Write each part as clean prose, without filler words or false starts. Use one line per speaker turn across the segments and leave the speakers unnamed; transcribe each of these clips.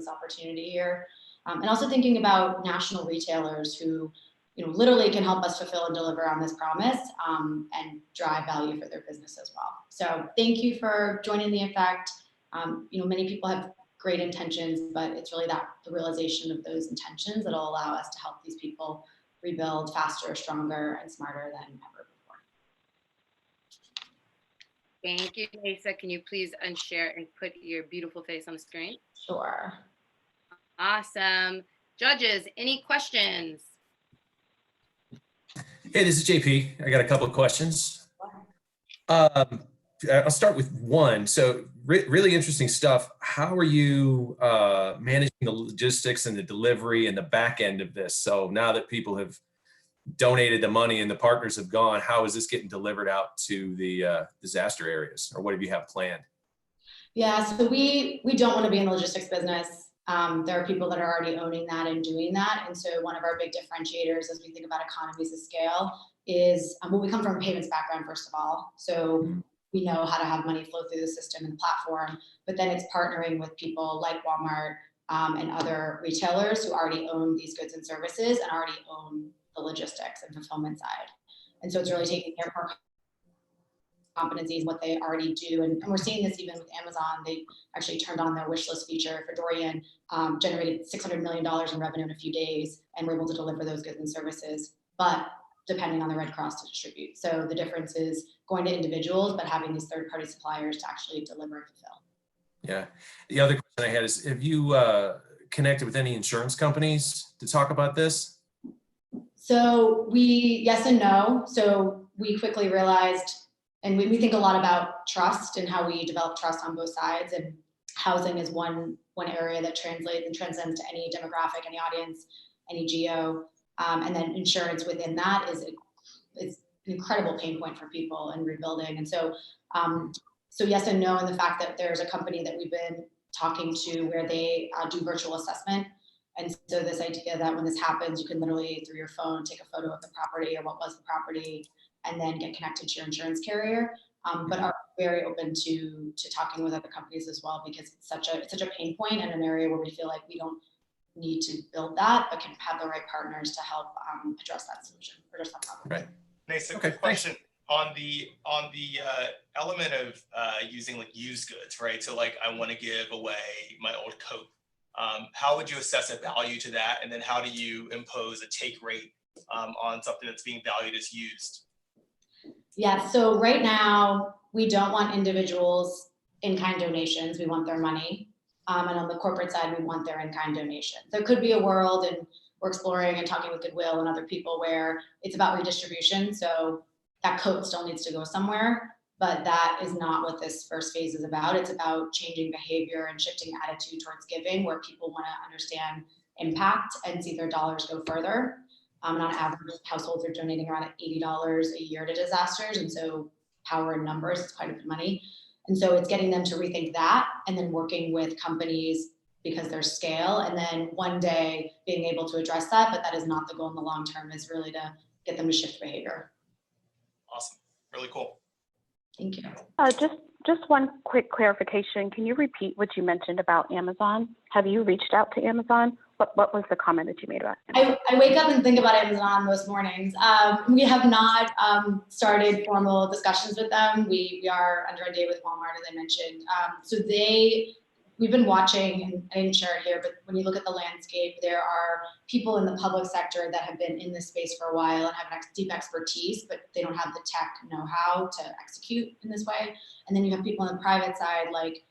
business opportunity here. And also thinking about national retailers who, literally can help us fulfill and deliver on this promise and drive value for their business as well. So thank you for joining the effect. Many people have great intentions, but it's really the realization of those intentions that'll allow us to help these people rebuild faster, stronger, and smarter than ever before.
Thank you, Naysa. Can you please unshare and put your beautiful face on the screen?
Sure.
Awesome. Judges, any questions?
Hey, this is JP. I got a couple of questions. I'll start with one. So really interesting stuff. How are you managing the logistics and the delivery and the back end of this? So now that people have donated the money and the partners have gone, how is this getting delivered out to the disaster areas, or what do you have planned?
Yeah, so we don't want to be in the logistics business. There are people that are already owning that and doing that. And so one of our big differentiators as we think about economies of scale is, well, we come from a payments background, first of all. So we know how to have money flow through the system and the platform, but then it's partnering with people like Walmart and other retailers who already own these goods and services and already own the logistics and fulfillment side. And so it's really taking their core competencies, what they already do. And we're seeing this even with Amazon. They actually turned on their wish list feature for Dorian, generated $600 million in revenue in a few days, and we're able to deliver those goods and services, but depending on the Red Cross to distribute. So the difference is going to individuals, but having these third-party suppliers to actually deliver and fulfill.
Yeah. The other question I had is, have you connected with any insurance companies to talk about this?
So yes and no. So we quickly realized, and we think a lot about trust and how we develop trust on both sides, and housing is one area that translates and transcends to any demographic, any audience, any geo, and then insurance within that is an incredible pain point for people in rebuilding. And so, so yes and no, and the fact that there's a company that we've been talking to where they do virtual assessment. And so this idea that when this happens, you can literally through your phone take a photo of the property or what was the property, and then get connected to your insurance carrier, but are very open to talking with other companies as well, because it's such a pain point and an area where we feel like we don't need to build that, but can have the right partners to help address that solution, address that problem.
Right.
Naysa, quick question on the element of using like used goods, right? So like I want to give away my old coat. How would you assess a value to that, and then how do you impose a take rate on something that's being valued as used?
Yeah, so right now, we don't want individuals in-kind donations. We want their money. And on the corporate side, we want their in-kind donations. There could be a world, and we're exploring and talking with Goodwill and other people, where it's about redistribution. So that coat still needs to go somewhere, but that is not what this first phase is about. It's about changing behavior and shifting attitude towards giving, where people want to understand impact and see their dollars go further. And on average, households are donating around $80 a year to disasters. And so power in numbers is quite a bit of money. And so it's getting them to rethink that, and then working with companies because there's scale, and then one day being able to address that, but that is not the goal in the long term, is really to get them to shift behavior.
Awesome, really cool.
Thank you.
Just one quick clarification. Can you repeat what you mentioned about Amazon? Have you reached out to Amazon? What was the comment that you made about Amazon?
I wake up and think about Amazon most mornings. We have not started formal discussions with them. We are under a day with Walmart, as I mentioned. So we've been watching, and I didn't share it here, but when you look at the landscape, there are people in the public sector that have been in this space for a while and have deep expertise, but they don't have the tech know-how to execute in this way. And then you have people on the private side, like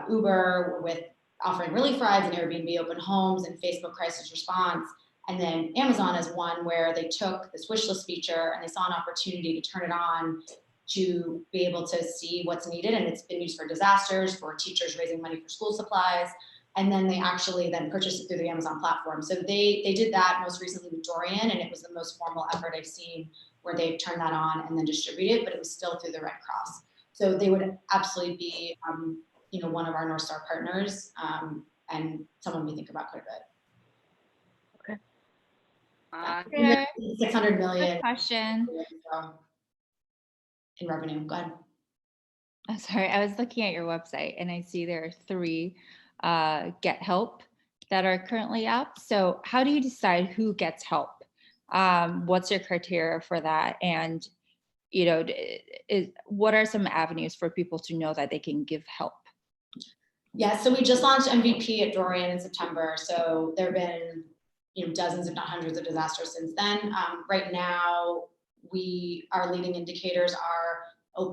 Uber, with offering relief rides, and Airbnb open homes, and Facebook crisis response. And then Amazon is one where they took this wish list feature and they saw an opportunity to turn it on to be able to see what's needed. And it's been used for disasters, for teachers raising money for school supplies. And then they actually then purchased it through the Amazon platform. So they did that most recently with Dorian, and it was the most formal effort I've seen where they've turned that on and then distributed, but it was still through the Red Cross. So they would absolutely be one of our North Star partners, and someone we think about quite a bit.
Okay.
600 million.
Good question.
In revenue. Go ahead.
I'm sorry, I was looking at your website and I see there are 3 get help that are currently up. So how do you decide who gets help? What's your criteria for that? And, you know, what are some avenues for people to know that they can give help?
Yeah, so we just launched MVP at Dorian in September. So there have been, you know, dozens, if not hundreds of disasters since then. Right now, our leading indicators are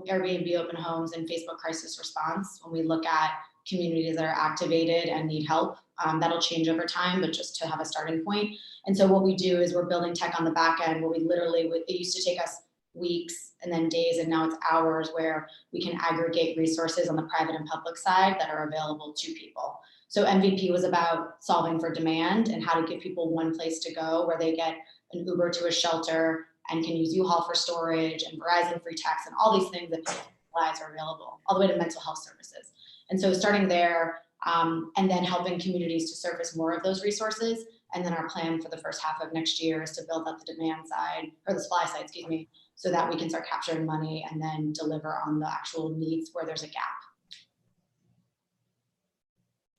Airbnb open homes and Facebook crisis response. When we look at communities that are activated and need help, that'll change over time, but just to have a starting point. And so what we do is we're building tech on the back end where we literally, it used to take us weeks and then days, and now it's hours where we can aggregate resources on the private and public side that are available to people. So MVP was about solving for demand and how to give people one place to go where they get an Uber to a shelter and can use U-Haul for storage and Verizon free tax and all these things that people's lives are available, all the way to mental health services. And so starting there, and then helping communities to surface more of those resources. And then our plan for the first half of next year is to build up the demand side, or the supply side, excuse me, so that we can start capturing money and then deliver on the actual needs where there's a gap.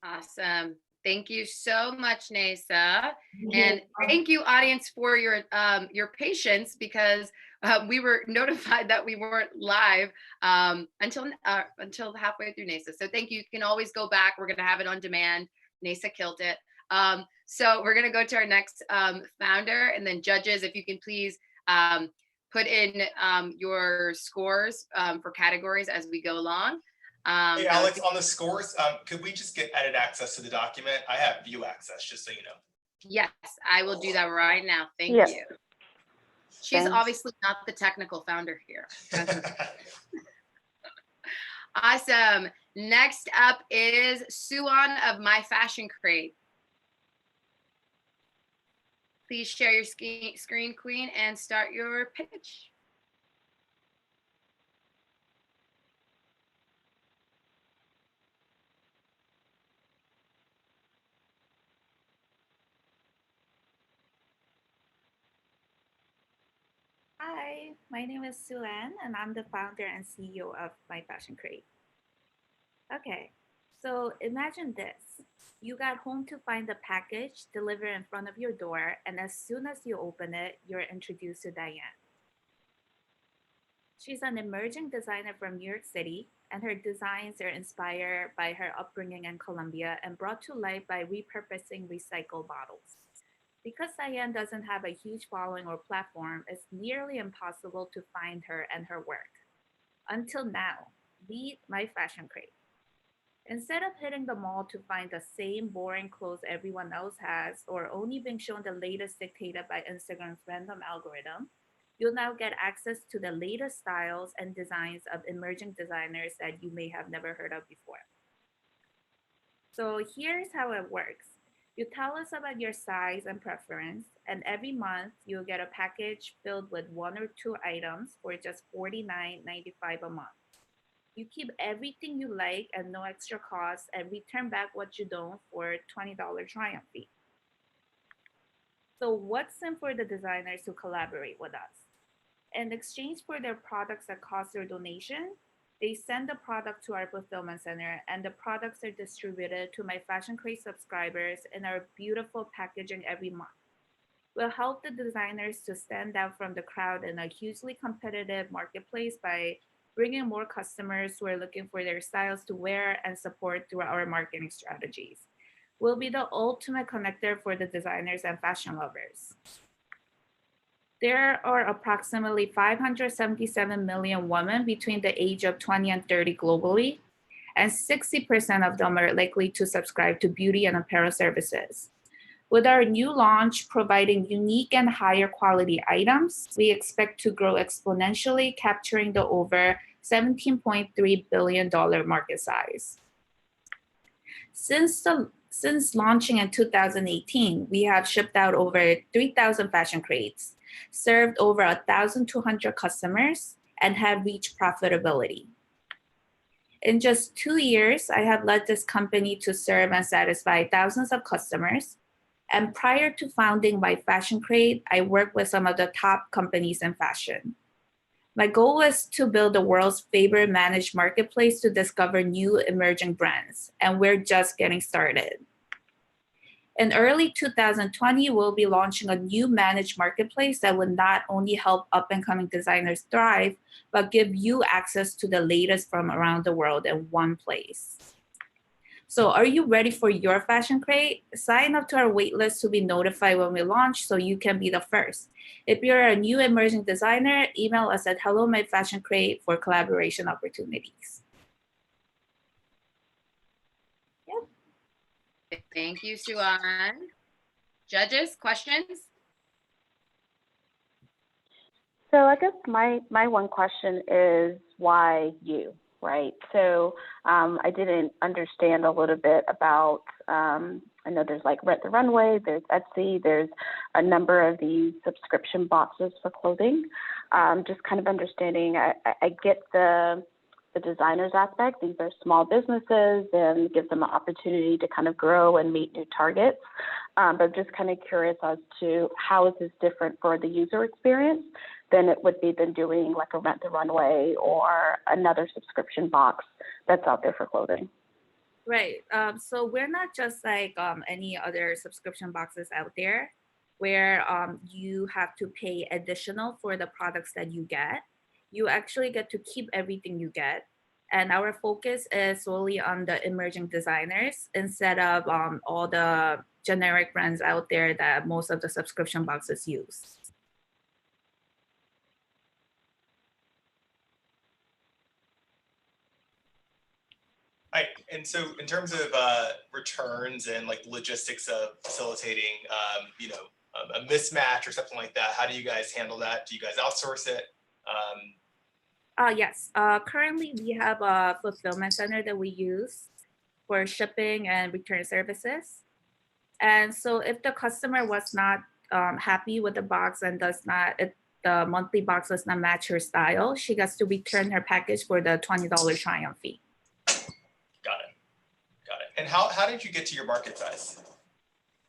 Awesome. Thank you so much, Naysa. And thank you, audience, for your patience, because we were notified that we weren't live until halfway through Naysa. So thank you. You can always go back. We're going to have it on demand. Naysa killed it. So we're going to go to our next founder, and then judges, if you can please put in your scores for categories as we go along.
Hey, Alex, on the scores, could we just get edit access to the document? I have view access, just so you know.
Yes, I will do that right now. Thank
Yes.
you. She's
Thanks.
obviously not the technical founder here. Awesome. Next up is Suan of My Fashion Crate. Please share your screen, Queen, and start your pitch.
Hi, my name is Sue-Ann, and I'm the founder and CEO of My Fashion Crate. Okay, so imagine this. You got home to find a package delivered in front of your door, and as soon as you open it, you're introduced to Diane. She's an emerging designer from New York City, and her designs are inspired by her upbringing in Colombia and brought to life by repurposing recycled bottles. Because Diane doesn't have a huge following or platform, it's nearly impossible to find her and her work. Until now, meet My Fashion Crate. Instead of hitting the mall to find the same boring clothes everyone else has, or only being shown the latest dictated by Instagram's random algorithm, you'll now get access to the latest styles and designs of emerging designers that you may have never heard of before. So here's how it works. You tell us about your size and preference, and every month you'll get a package filled with 1 or 2 items for just $49.95 a month. You keep everything you like at no extra cost and return back what you don't for a $20 triumph fee. So what's in for the designers who collaborate with us? In exchange for their products that cost their donation, they send the product to our fulfillment center, and the products are distributed to My Fashion Crate subscribers in our beautiful packaging every month. We'll help the designers to stand out from the crowd in a hugely competitive marketplace by bringing more customers who are looking for their styles to wear and support through our marketing strategies. We'll be the ultimate connector for the designers and fashion lovers. There are approximately 577 million women between the age of 20 and 30 globally, and 60% of them are likely to subscribe to beauty and apparel services. With our new launch providing unique and higher quality items, we expect to grow exponentially, capturing the over $17.3 billion market size. Since launching in 2018, we have shipped out over 3,000 fashion crates, served over 1,200 customers, and have reached profitability. In just 2 years, I have led this company to serve and satisfy thousands of customers. And prior to founding My Fashion Crate, I worked with some of the top companies in fashion. My goal was to build the world's favorite managed marketplace to discover new emerging brands, and we're just getting started. In early 2020, we'll be launching a new managed marketplace that will not only help up-and-coming designers thrive, but give you access to the latest from around the world in one place. So are you ready for your fashion crate? Sign up to our waitlist to be notified when we launch so you can be the first. If you're a new emerging designer, email us at hello@myfashioncrate for collaboration opportunities.
Thank you, Suan. Judges, questions?
So I guess my one question is why you, right? So I didn't understand a little bit about, I know there's like Rent the Runway, there's Etsy, there's a number of these subscription boxes for clothing. Just kind of understanding, I get the designers aspect. These are small businesses and gives them an opportunity to kind of grow and meet new targets. But just kind of curious as to how is this different for the user experience than it would be than doing like a Rent the Runway or another subscription box that's out there for clothing.
Right. So we're not just like any other subscription boxes out there where you have to pay additional for the products that you get. You actually get to keep everything you get. And our focus is solely on the emerging designers instead of all the generic brands out there that most of the subscription boxes use.
Right. And so in terms of returns and like logistics of facilitating, a mismatch or something like that, how do you guys handle that? Do you guys outsource it?
Yes. Currently, we have a fulfillment center that we use for shipping and return services. And so if the customer was not happy with the box and if the monthly box does not match her style, she gets to return her package for the $20 Triumph fee.
Got it. And how did you get to your market size?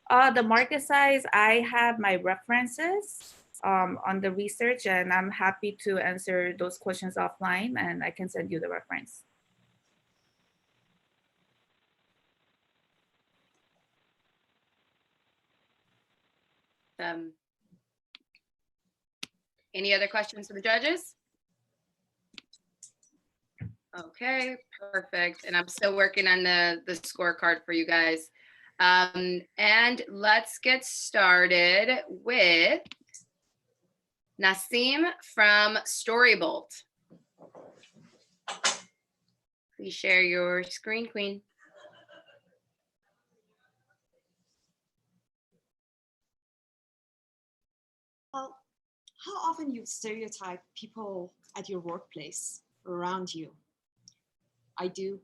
The market size, I have my references on the research, and I'm happy to answer those questions offline, and I can send you the reference.
Any other questions for the judges? Okay, perfect. And I'm still working on the scorecard for you guys. And let's get started with Nasim from Storybolt. Please share your screen, Queen.
Well, how often you stereotype people at your workplace around you? I do.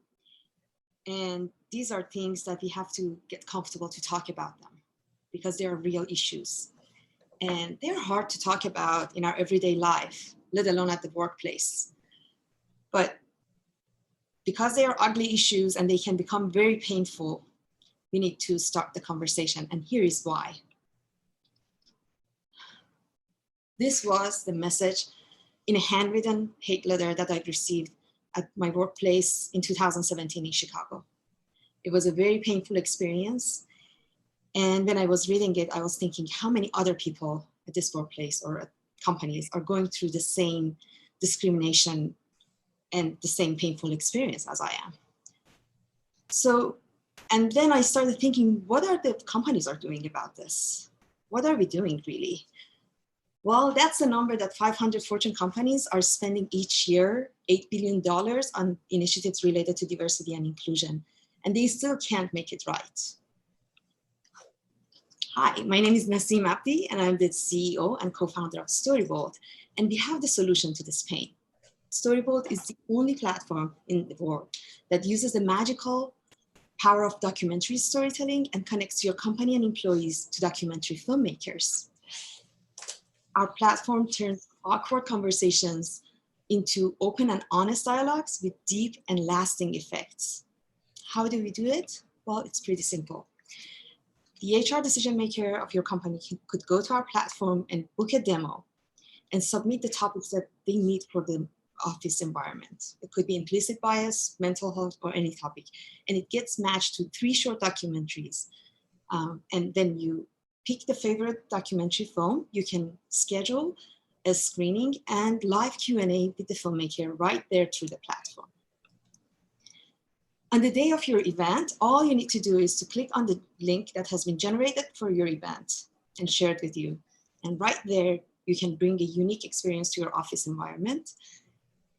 And these are things that we have to get comfortable to talk about them because they are real issues. And they're hard to talk about in our everyday life, let alone at the workplace. But because they are ugly issues and they can become very painful, we need to start the conversation. And here is why. This was the message in a handwritten hate letter that I received at my workplace in 2017 in Chicago. It was a very painful experience. And when I was reading it, I was thinking how many other people at this workplace or at companies are going through the same discrimination and the same painful experience as I am. So, and then I started thinking, what are the companies are doing about this? What are we doing really? Well, that's the number that 500 Fortune companies are spending each year, $8 billion on initiatives related to diversity and inclusion, and they still can't make it right. Hi, my name is Nasim Abdi, and I'm the CEO and co-founder of Storybolt, and we have the solution to this pain. Storybolt is the only platform in the world that uses the magical power of documentary storytelling and connects your company and employees to documentary filmmakers. Our platform turns awkward conversations into open and honest dialogues with deep and lasting effects. How do we do it? Well, it's pretty simple. The HR decision maker of your company could go to our platform and book a demo. and submit the topics that they need for the office environment. It could be implicit bias, mental health, or any topic. And it gets matched to 3 short documentaries. And then you pick the favorite documentary film. You can schedule a screening and live Q&A with the filmmaker right there through the platform. On the day of your event, all you need to do is to click on the link that has been generated for your event and shared with you. And right there, you can bring a unique experience to your office environment.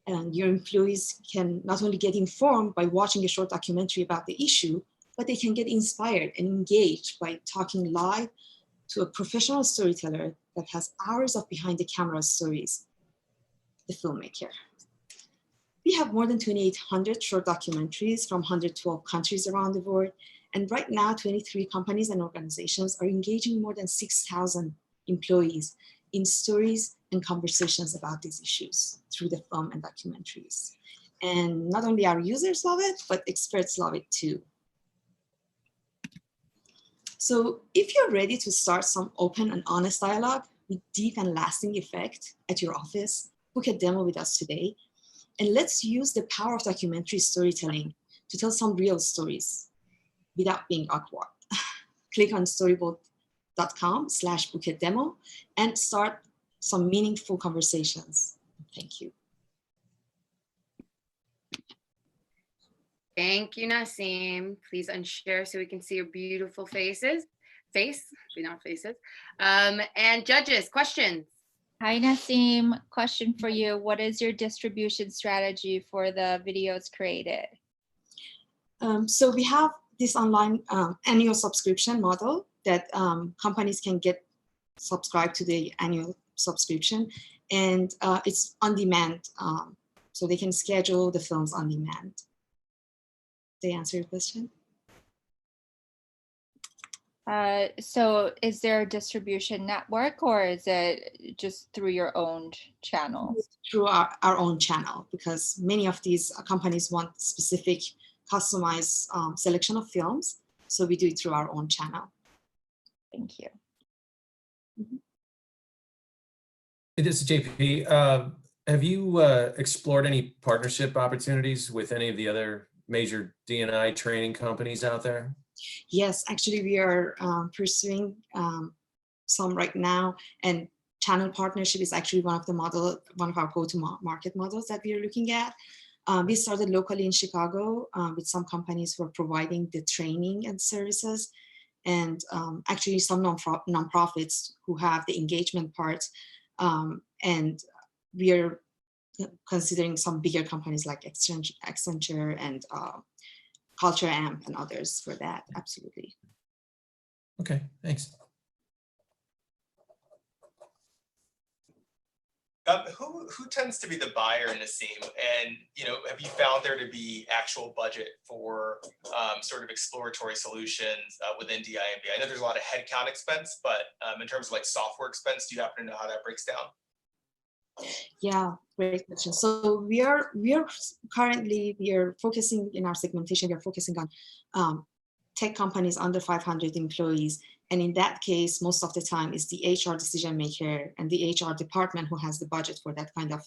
And your employees can not only get informed by watching a short documentary about the issue, but they can get inspired and engaged by talking live to a professional storyteller that has hours of behind the camera stories, the filmmaker. We have more than 2,800 short documentaries from 112 countries around the world. And right now, 23 companies and organizations are engaging more than 6,000 employees in stories and conversations about these issues through the film and documentaries. And not only our users love it, but experts love it too. So if you're ready to start some open and honest dialogue with deep and lasting effect at your office, book a demo with us today. And let's use the power of documentary storytelling to tell some real stories without being awkward. Click on storyboard.com/book-a-demo and start some meaningful conversations. Thank you.
Thank you, Nasim. Please unshare so we can see your beautiful faces. Not faces. And judges, questions?
Hi, Nasim. Question for you. What is your distribution strategy for the videos created?
So we have this online annual subscription model that companies can get subscribed to the annual subscription, and it's on demand. So they can schedule the films on demand. Did I answer your question?
So is there a distribution network, or is it just through your own channels?
Through our own channel, because many of these companies want specific customized selection of films. So we do it through our own channel.
Thank you.
Mm-hmm.
This is JP. Have you explored any partnership opportunities with any of the other major D&I training companies out there?
Yes, actually we are pursuing some right now, and channel partnership is actually one of our go-to-market models that we are looking at. We started locally in Chicago with some companies who are providing the training and services, and actually some nonprofits who have the engagement part, and we are considering some bigger companies like Accenture and Culture Amp and others for that. Absolutely.
Okay, thanks.
Who tends to be the buyer in Nasim? And have you found there to be actual budget for sort of exploratory solutions within DIMB? I know there's a lot of headcount expense, but in terms of like software expense, do you happen to know how that breaks down?
Yeah, great question. So we are currently focusing in our segmentation. We are focusing on tech companies under 500 employees, and in that case, most of the time is the HR decision maker and the HR department who has the budget for that kind of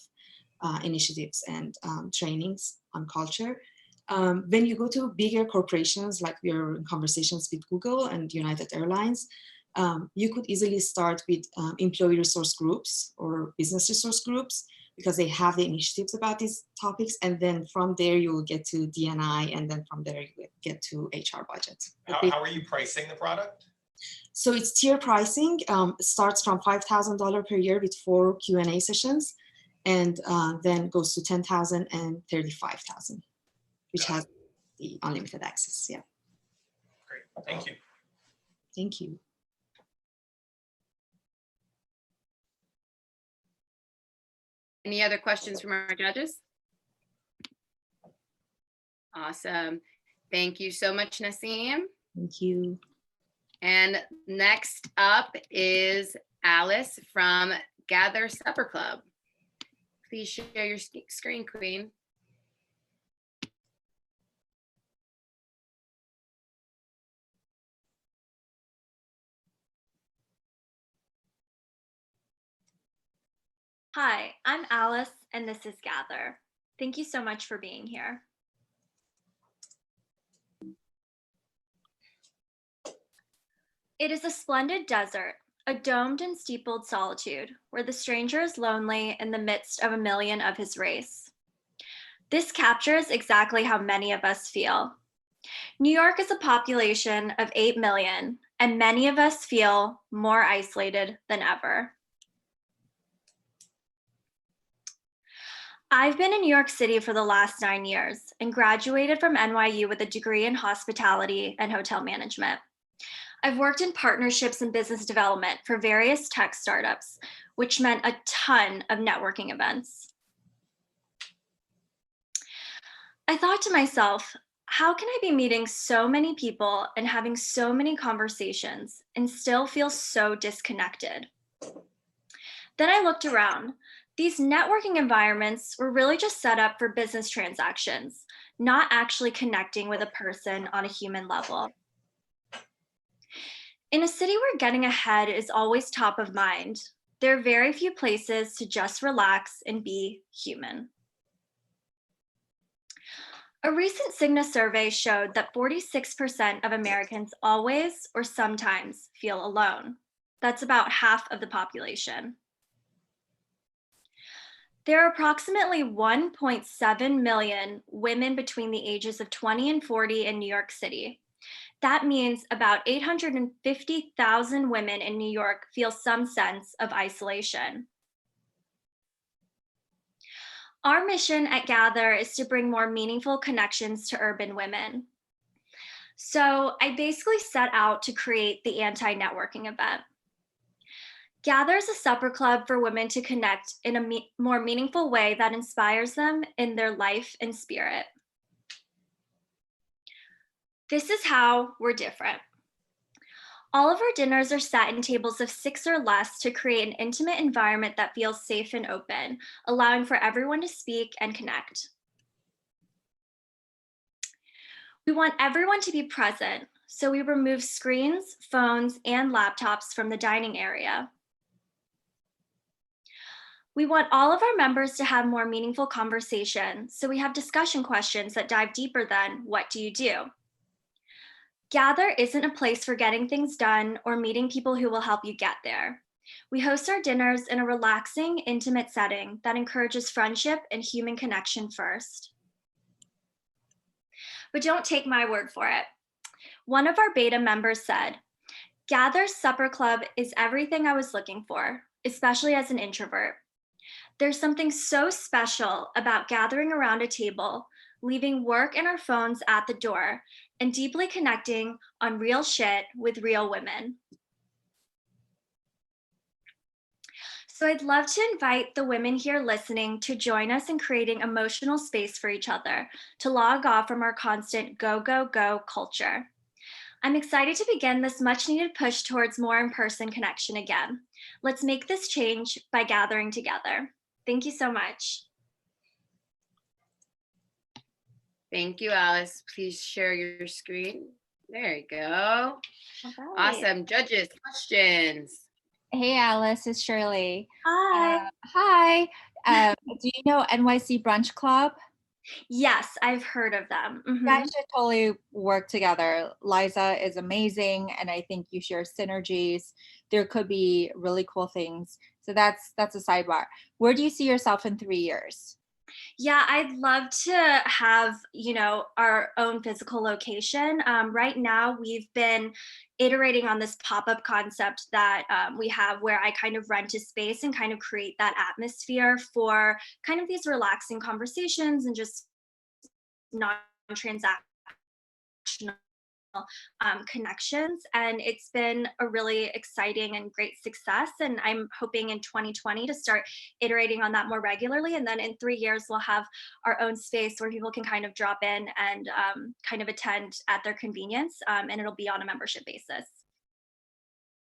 initiatives and trainings on culture. When you go to bigger corporations, like we are in conversations with Google and United Airlines, you could easily start with employee resource groups or business resource groups, because they have the initiatives about these topics. And then from there, you will get to D&I, and then from there, you will get to HR budgets.
How are you pricing the product?
So it's tier pricing. Starts from $5,000 per year with 4 Q&A sessions, and then goes to $10,000 and $35,000, which has the unlimited access. Yeah.
Great. Thank you.
Thank you.
Any other questions from our judges? Awesome. Thank you so much, Nasim.
Thank you.
And next up is Alice from Gather Supper Club. Please share your screen, Queen.
Hi, I'm Alice, and this is Gather. Thank you so much for being here. It is a splendid desert, a domed and steepled solitude, where the stranger is lonely in the midst of a million of his race. This captures exactly how many of us feel. New York is a population of 8 million, and many of us feel more isolated than ever. I've been in New York City for the last 9 years and graduated from NYU with a degree in hospitality and hotel management. I've worked in partnerships and business development for various tech startups, which meant a ton of networking events. I thought to myself, how can I be meeting so many people and having so many conversations and still feel so disconnected? Then I looked around. These networking environments were really just set up for business transactions, not actually connecting with a person on a human level. In a city where getting ahead is always top of mind, there are very few places to just relax and be human. A recent Cigna survey showed that 46% of Americans always or sometimes feel alone. That's about half of the population. There are approximately 1.7 million women between the ages of 20 and 40 in New York City. That means about 850,000 women in New York feel some sense of isolation. Our mission at Gather is to bring more meaningful connections to urban women. So I basically set out to create the anti-networking event. Gather is a supper club for women to connect in a more meaningful way that inspires them in their life and spirit. This is how we're different. All of our dinners are set in tables of 6 or less to create an intimate environment that feels safe and open, allowing for everyone to speak and connect. We want everyone to be present, so we remove screens, phones, and laptops from the dining area. We want all of our members to have more meaningful conversations, so we have discussion questions that dive deeper than, what do you do? Gather isn't a place for getting things done or meeting people who will help you get there. We host our dinners in a relaxing, intimate setting that encourages friendship and human connection first. But don't take my word for it. One of our beta members said, "Gather's supper club is everything I was looking for, especially as an introvert. There's something so special about gathering around a table, leaving work and our phones at the door, and deeply connecting on real shit with real women." So I'd love to invite the women here listening to join us in creating emotional space for each other, to log off from our constant go, go, go culture. I'm excited to begin this much needed push towards more in-person connection again. Let's make this change by gathering together. Thank you so much.
Thank you, Alice. Please share your screen. There you go.
All right.
Awesome. Judges, questions.
Hey, Alice, it's Shirley.
Hi.
Hi. Do you know NYC Brunch Club?
Yes, I've heard of them.
You guys should totally work together. Liza is amazing, and I think you share synergies. There could be really cool things. So that's a sidebar. Where do you see yourself in 3 years?
Yeah, I'd love to have, our own physical location. Right now, we've been iterating on this pop-up concept that we have where I kind of rent a space and kind of create that atmosphere for kind of these relaxing conversations and just non-transactional connections. And it's been a really exciting and great success. And I'm hoping in 2020 to start iterating on that more regularly. And then in 3 years, we'll have our own space where people can kind of drop in and kind of attend at their convenience. And it'll be on a membership basis.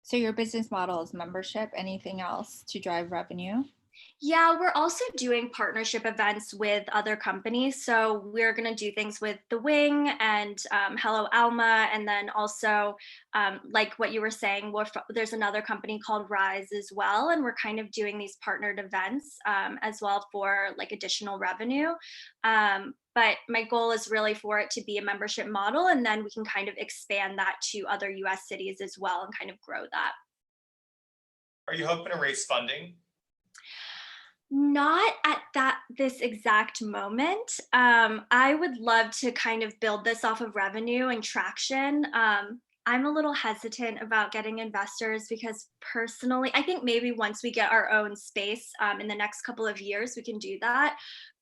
So your business model is membership. Anything else to drive revenue?
Yeah, we're also doing partnership events with other companies. So we're going to do things with The Wing and Hello Alma. And then also, like what you were saying, there's another company called Rise as well. And we're kind of doing these partnered events as well for like additional revenue. But my goal is really for it to be a membership model. And then we can kind of expand that to other US cities as well and kind of grow that.
Are you hoping to raise funding?
Not at this exact moment. I would love to kind of build this off of revenue and traction. I'm a little hesitant about getting investors because personally, I think maybe once we get our own space in the next couple of years, we can do that.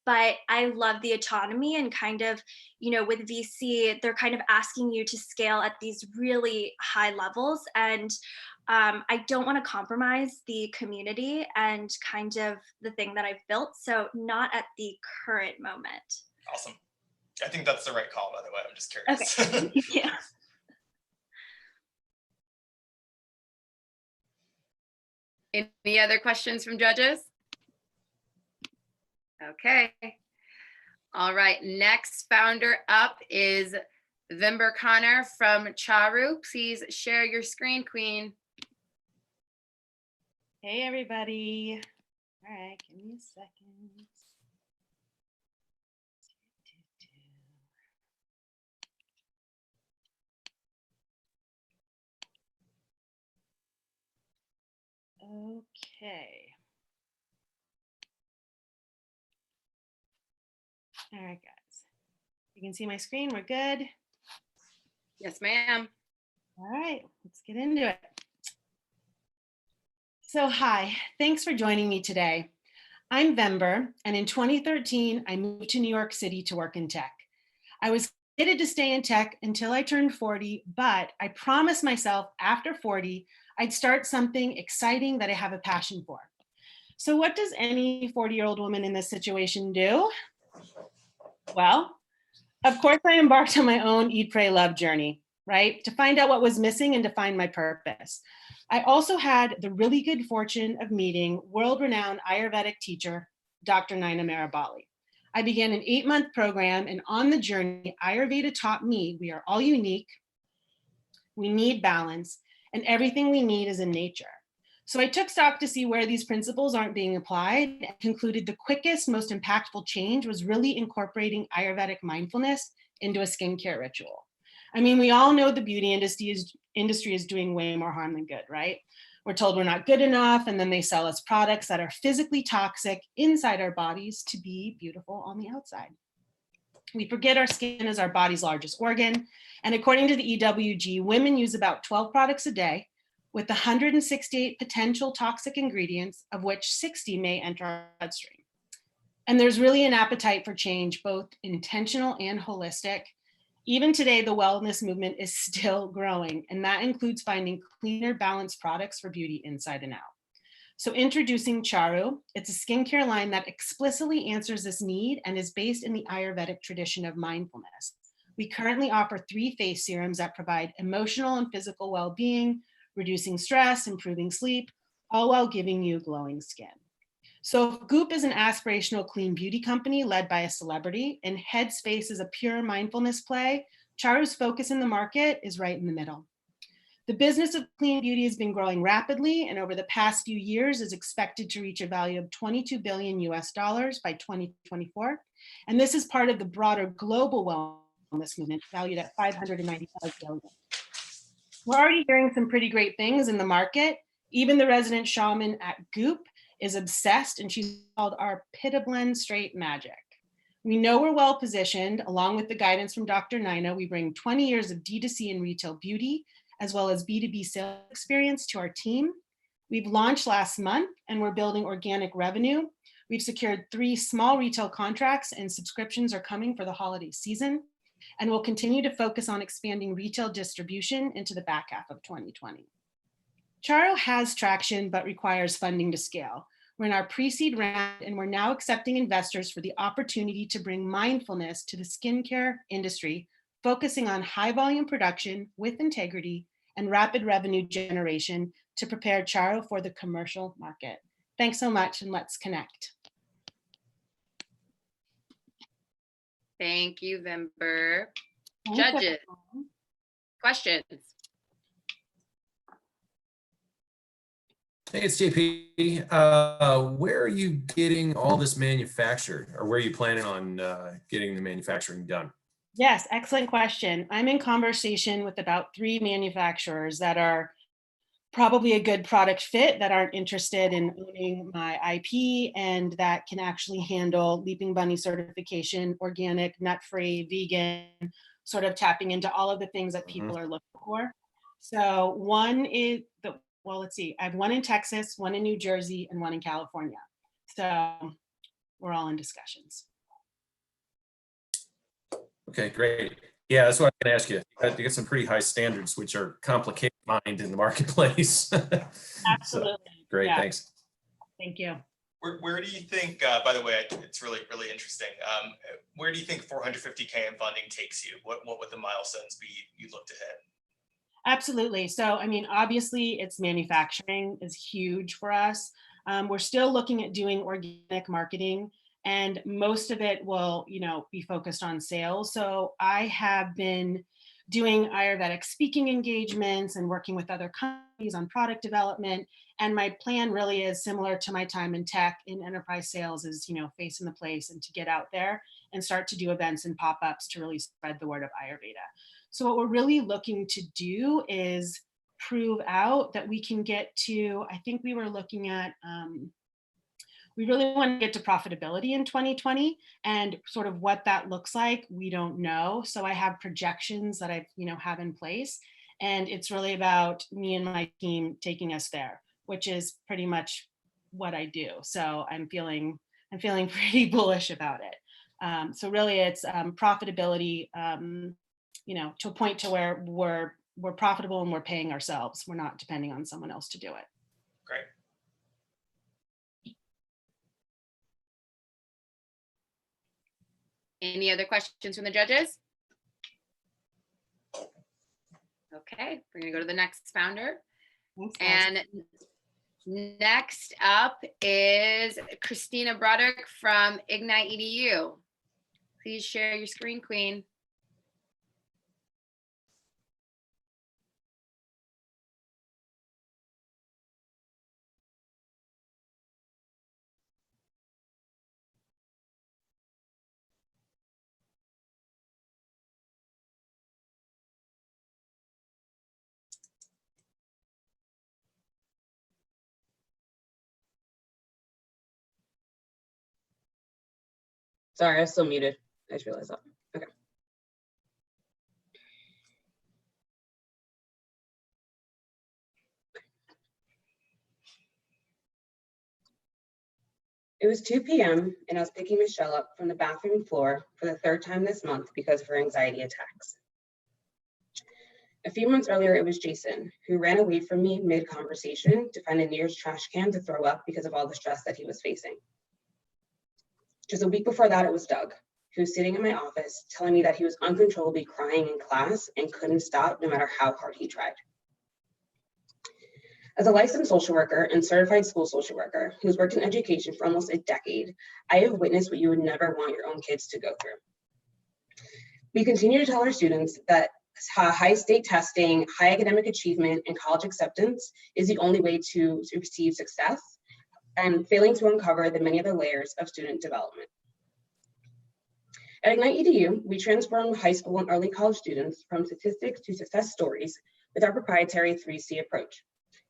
But I love the autonomy and kind of, with VC, they're kind of asking you to scale at these really high levels. And I don't want to compromise the community and kind of the thing that I've built. So not at the current moment.
Awesome. I think that's the right call, by the way. I'm just curious.
Okay. Yeah.
Any other questions from judges? Okay. All right. Next founder up is Vember Conner from Cāru. Please share your screen, Queen.
Hey, everybody. All right, give me a second. Okay. All right, guys. You can see my screen. We're good.
Yes, ma'am.
All right, let's get into it. So hi, thanks for joining me today. I'm Vember, and in 2013, I moved to New York City to work in tech. I was committed to stay in tech until I turned 40, but I promised myself after 40, I'd start something exciting that I have a passion for. So what does any 40-year-old woman in this situation do? Well, of course, I embarked on my own Eat, Pray, Love journey, right? To find out what was missing and to find my purpose. I also had the really good fortune of meeting world-renowned Ayurvedic teacher, Dr. Naysa Marabali. I began an 8-month program, and on the journey, Ayurveda taught me we are all unique, we need balance, and everything we need is in nature. So I took stock to see where these principles aren't being applied and concluded the quickest, most impactful change was really incorporating Ayurvedic mindfulness into a skincare ritual. I mean, we all know the beauty industry is doing way more harm than good, right? We're told we're not good enough, and then they sell us products that are physically toxic inside our bodies to be beautiful on the outside. We forget our skin is our body's largest organ, and according to the EWG, women use about 12 products a day, with 168 potential toxic ingredients, of which 60 may enter our bloodstream. And there's really an appetite for change, both intentional and holistic. Even today, the wellness movement is still growing, and that includes finding cleaner, balanced products for beauty inside and out. So introducing Cāru, it's a skincare line that explicitly answers this need and is based in the Ayurvedic tradition of mindfulness. We currently offer 3 face serums that provide emotional and physical well-being, reducing stress, improving sleep, all while giving you glowing skin. So Goop is an aspirational clean beauty company led by a celebrity, and Headspace is a pure mindfulness play. Cāru's focus in the market is right in the middle. The business of clean beauty has been growing rapidly, and over the past few years is expected to reach a value of $22 billion by 2024. And this is part of the broader global wellness movement valued at $595 billion. We're already hearing some pretty great things in the market. Even the resident shaman at Goop is obsessed, and she's called our Pitta Blend Straight Magic. We know we're well positioned. Along with the guidance from Dr. Naysa, we bring 20 years of D2C and retail beauty, as well as B2B sales experience to our team. We've launched last month, and we're building organic revenue. We've secured 3 small retail contracts, and subscriptions are coming for the holiday season. And we'll continue to focus on expanding retail distribution into the back half of 2020. Cāru has traction, but requires funding to scale. We're in our pre-seed round, and we're now accepting investors for the opportunity to bring mindfulness to the skincare industry, focusing on high volume production with integrity and rapid revenue generation to prepare Cāru for the commercial market. Thanks so much, and let's connect.
Thank you, Vember.
Thanks,
Judges,
everyone.
questions?
Hey, it's JP. Where are you getting all this manufactured, or where are you planning on getting the manufacturing done?
Yes, excellent question. I'm in conversation with about 3 manufacturers that are probably a good product fit, that aren't interested in owning my IP, and that can actually handle Leaping Bunny certification, organic, nut-free, vegan, sort of tapping into all of the things that people are looking for. So one is well, let's see, I have one in Texas, one in New Jersey, and one in California. So we're all in discussions.
Okay, great. Yeah, that's what I can ask you. You get some pretty high standards, which are complicated to find in the marketplace.
Absolutely.
So, great,
Yeah.
thanks.
Thank you.
Where do you think, by the way, it's really interesting. Where do you think 450K in funding takes you? What would the milestones be you'd look to hit?
Absolutely. So, I mean, obviously, it's manufacturing is huge for us. We're still looking at doing organic marketing, and most of it will, be focused on sales. So I have been doing Ayurvedic speaking engagements and working with other companies on product development. And my plan really is similar to my time in tech in enterprise sales, is, face in the place and to get out there and start to do events and pop-ups to really spread the word of Ayurveda. So what we're really looking to do is prove out that we can get to, I think we were looking at, we really want to get to profitability in 2020, and sort of what that looks like, we don't know. So I have projections that I, have in place, and it's really about me and my team taking us there, which is pretty much what I do. So I'm feeling pretty bullish about it. So really it's profitability, to a point to where we're profitable and we're paying ourselves. We're not depending on someone else to do it.
Great.
Any other questions from the judges? Okay, we're gonna go to the next founder.
Thanks, guys.
And next up is Christina Broderick from IgnitEDU. Please share your screen, Queen.
Sorry, I was still muted. I just realized that. Okay. It was 2 p.m. and I was picking Michelle up from the bathroom floor for the 3rd time this month because of her anxiety attacks. A few months earlier, it was Jason, who ran away from me mid-conversation to find a nearest trash can to throw up because of all the stress that he was facing. Just a week before that, it was Doug, who was sitting in my office telling me that he was uncontrollably crying in class and couldn't stop no matter how hard he tried. As a licensed social worker and certified school social worker who's worked in education for almost a decade, I have witnessed what you would never want your own kids to go through. We continue to tell our students that high state testing, high academic achievement, and college acceptance is the only way to receive success, and failing to uncover the many other layers of student development. At IgnitEDU, we transform high school and early college students from statistics to success stories with our proprietary 3C approach: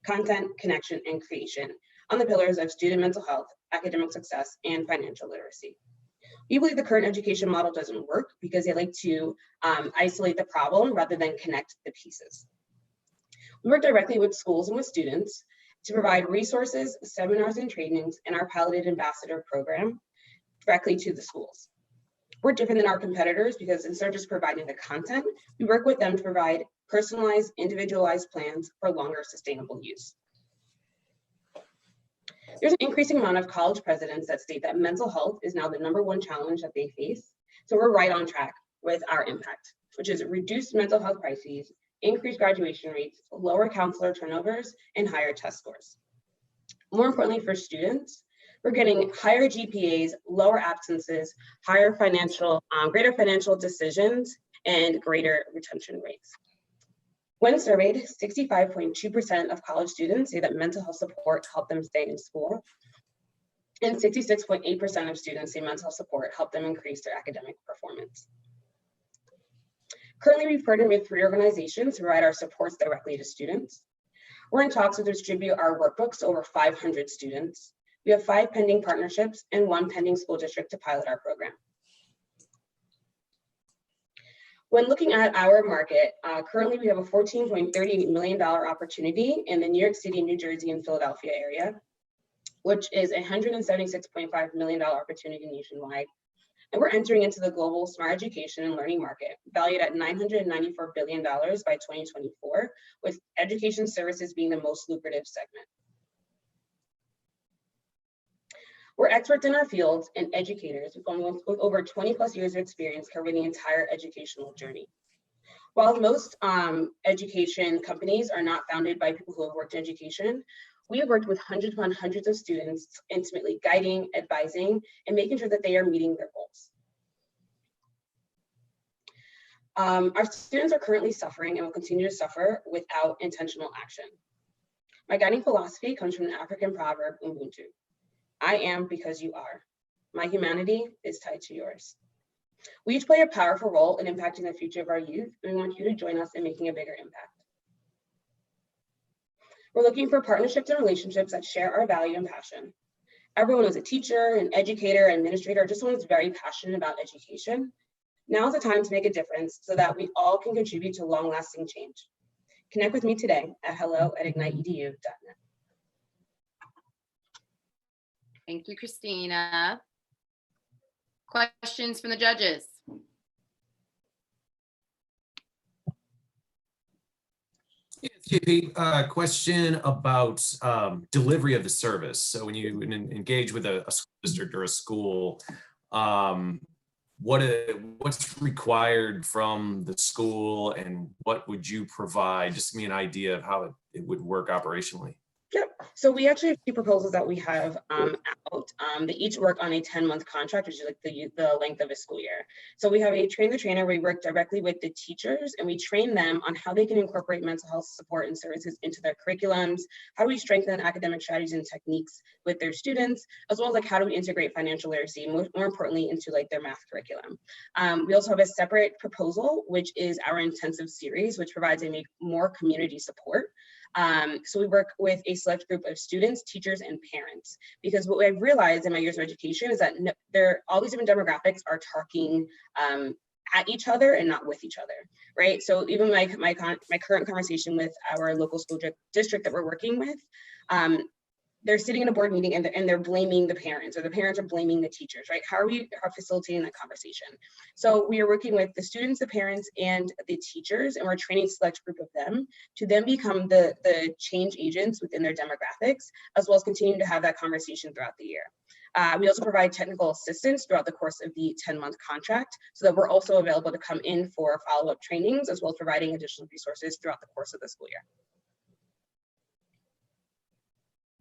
content, connection, and creation, on the pillars of student mental health, academic success, and financial literacy. We believe the current education model doesn't work because they like to isolate the problem rather than connect the pieces. We work directly with schools and with students to provide resources, seminars, and trainings in our piloted ambassador program directly to the schools. We're different than our competitors because instead of just providing the content, we work with them to provide personalized, individualized plans for longer sustainable use. There's an increasing amount of college presidents that state that mental health is now the #1 challenge that they face. So we're right on track with our impact, which is reduced mental health crises, increased graduation rates, lower counselor turnovers, and higher test scores. More importantly for students, we're getting higher GPAs, lower absences, higher financial, greater financial decisions, and greater retention rates. When surveyed, 65.2% of college students say that mental health support helped them stay in school, and 66.8% of students say mental health support helped them increase their academic performance. Currently, we've partnered with 3 organizations to provide our supports directly to students. We're in talks to distribute our workbooks to over 500 students. We have 5 pending partnerships and 1 pending school district to pilot our program. When looking at our market, currently we have a $14.38 million opportunity in the New York City, New Jersey, and Philadelphia area, which is a $176.5 million opportunity nationwide. And we're entering into the global smart education and learning market, valued at $994 billion by 2024, with education services being the most lucrative segment. We're experts in our fields and educators with over 20 plus years of experience covering the entire educational journey. While most education companies are not founded by people who have worked in education, we have worked with hundreds upon hundreds of students, intimately guiding, advising, and making sure that they are meeting their goals. Our students are currently suffering and will continue to suffer without intentional action. My guiding philosophy comes from the African proverb, Ubuntu. I am because you are. My humanity is tied to yours. We each play a powerful role in impacting the future of our youth, and we want you to join us in making a bigger impact. We're looking for partnerships and relationships that share our value and passion. Everyone is a teacher, an educator, administrator, just someone who's very passionate about education. Now is the time to make a difference so that we all can contribute to long-lasting change. Connect with me today at hello@igniteedu.net.
Thank you, Christina. Questions from the judges?
Yes, JP, question about delivery of the service. So when you engage with a school district or a school, what's required from the school and what would you provide? Just give me an idea of how it would work operationally.
Yep. So we actually have 2 proposals that we have out. They each work on a 10-month contract, which is like the length of a school year. So we have a train the trainer where we work directly with the teachers and we train them on how they can incorporate mental health support and services into their curriculums. How do we strengthen academic strategies and techniques with their students, as well as like how do we integrate financial literacy, more importantly, into like their math curriculum. We also have a separate proposal, which is our intensive series, which provides more community support. So we work with a select group of students, teachers, and parents, because what I've realized in my years of education is that all these different demographics are talking at each other and not with each other, right? So even my current conversation with our local school district that we're working with, they're sitting in a board meeting and they're blaming the parents, or the parents are blaming the teachers, right? How are we facilitating that conversation? So we are working with the students, the parents, and the teachers, and we're training a select group of them to then become the change agents within their demographics, as well as continuing to have that conversation throughout the year. We also provide technical assistance throughout the course of the 10-month contract, so that we're also available to come in for follow-up trainings, as well as providing additional resources throughout the course of the school year.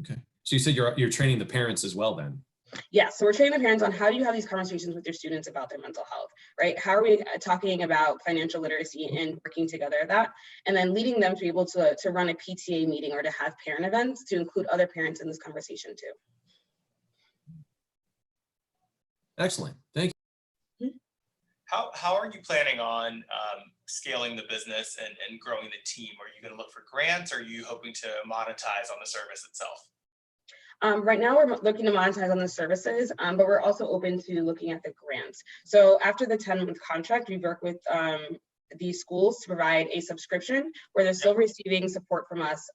Okay. So you said you're training the parents as well then?
Yeah, so we're training the parents on how do you have these conversations with your students about their mental health, right? How are we talking about financial literacy and working together at that? And then leading them to be able to run a PTA meeting or to have parent events to include other parents in this conversation too.
Excellent, thank you.
How are you planning on scaling the business and growing the team? Are you going to look for grants, or are you hoping to monetize on the service itself?
Right now, we're looking to monetize on the services, but we're also open to looking at the grants. So after the 10-month contract, we work with these schools to provide a subscription where they're still receiving support from us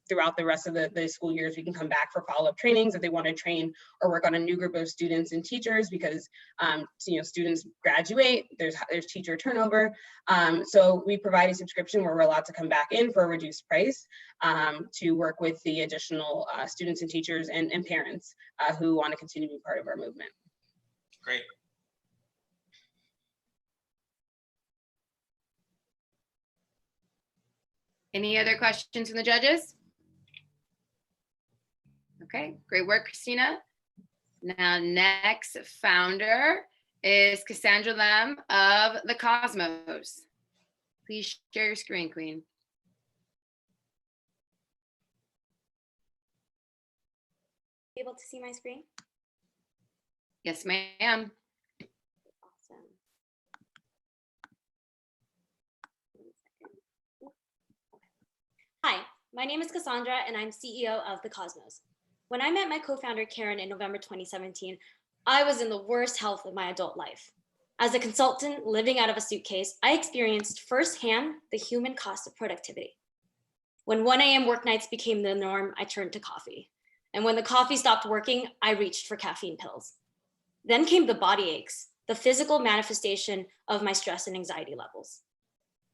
throughout the rest of the school years. We can come back for follow-up trainings if they want to train or work on a new group of students and teachers, because students graduate, there's teacher turnover. So we provide a subscription where we're allowed to come back in for a reduced price to work with the additional students and teachers and parents who want to continue to be part of our movement.
Great.
Any other questions from the judges? Okay, great work, Christina. Now, next founder is Cassandra Lam of the Cosmos. Please share your screen, Queen.
Able to see my screen?
Yes, ma'am.
Awesome. Hi, my name is Cassandra and I'm CEO of the Cosmos. When I met my co-founder Karen in November 2017, I was in the worst health of my adult life. As a consultant living out of a suitcase, I experienced firsthand the human cost of productivity. When 1 a.m. work nights became the norm, I turned to coffee. And when the coffee stopped working, I reached for caffeine pills. Then came the body aches, the physical manifestation of my stress and anxiety levels.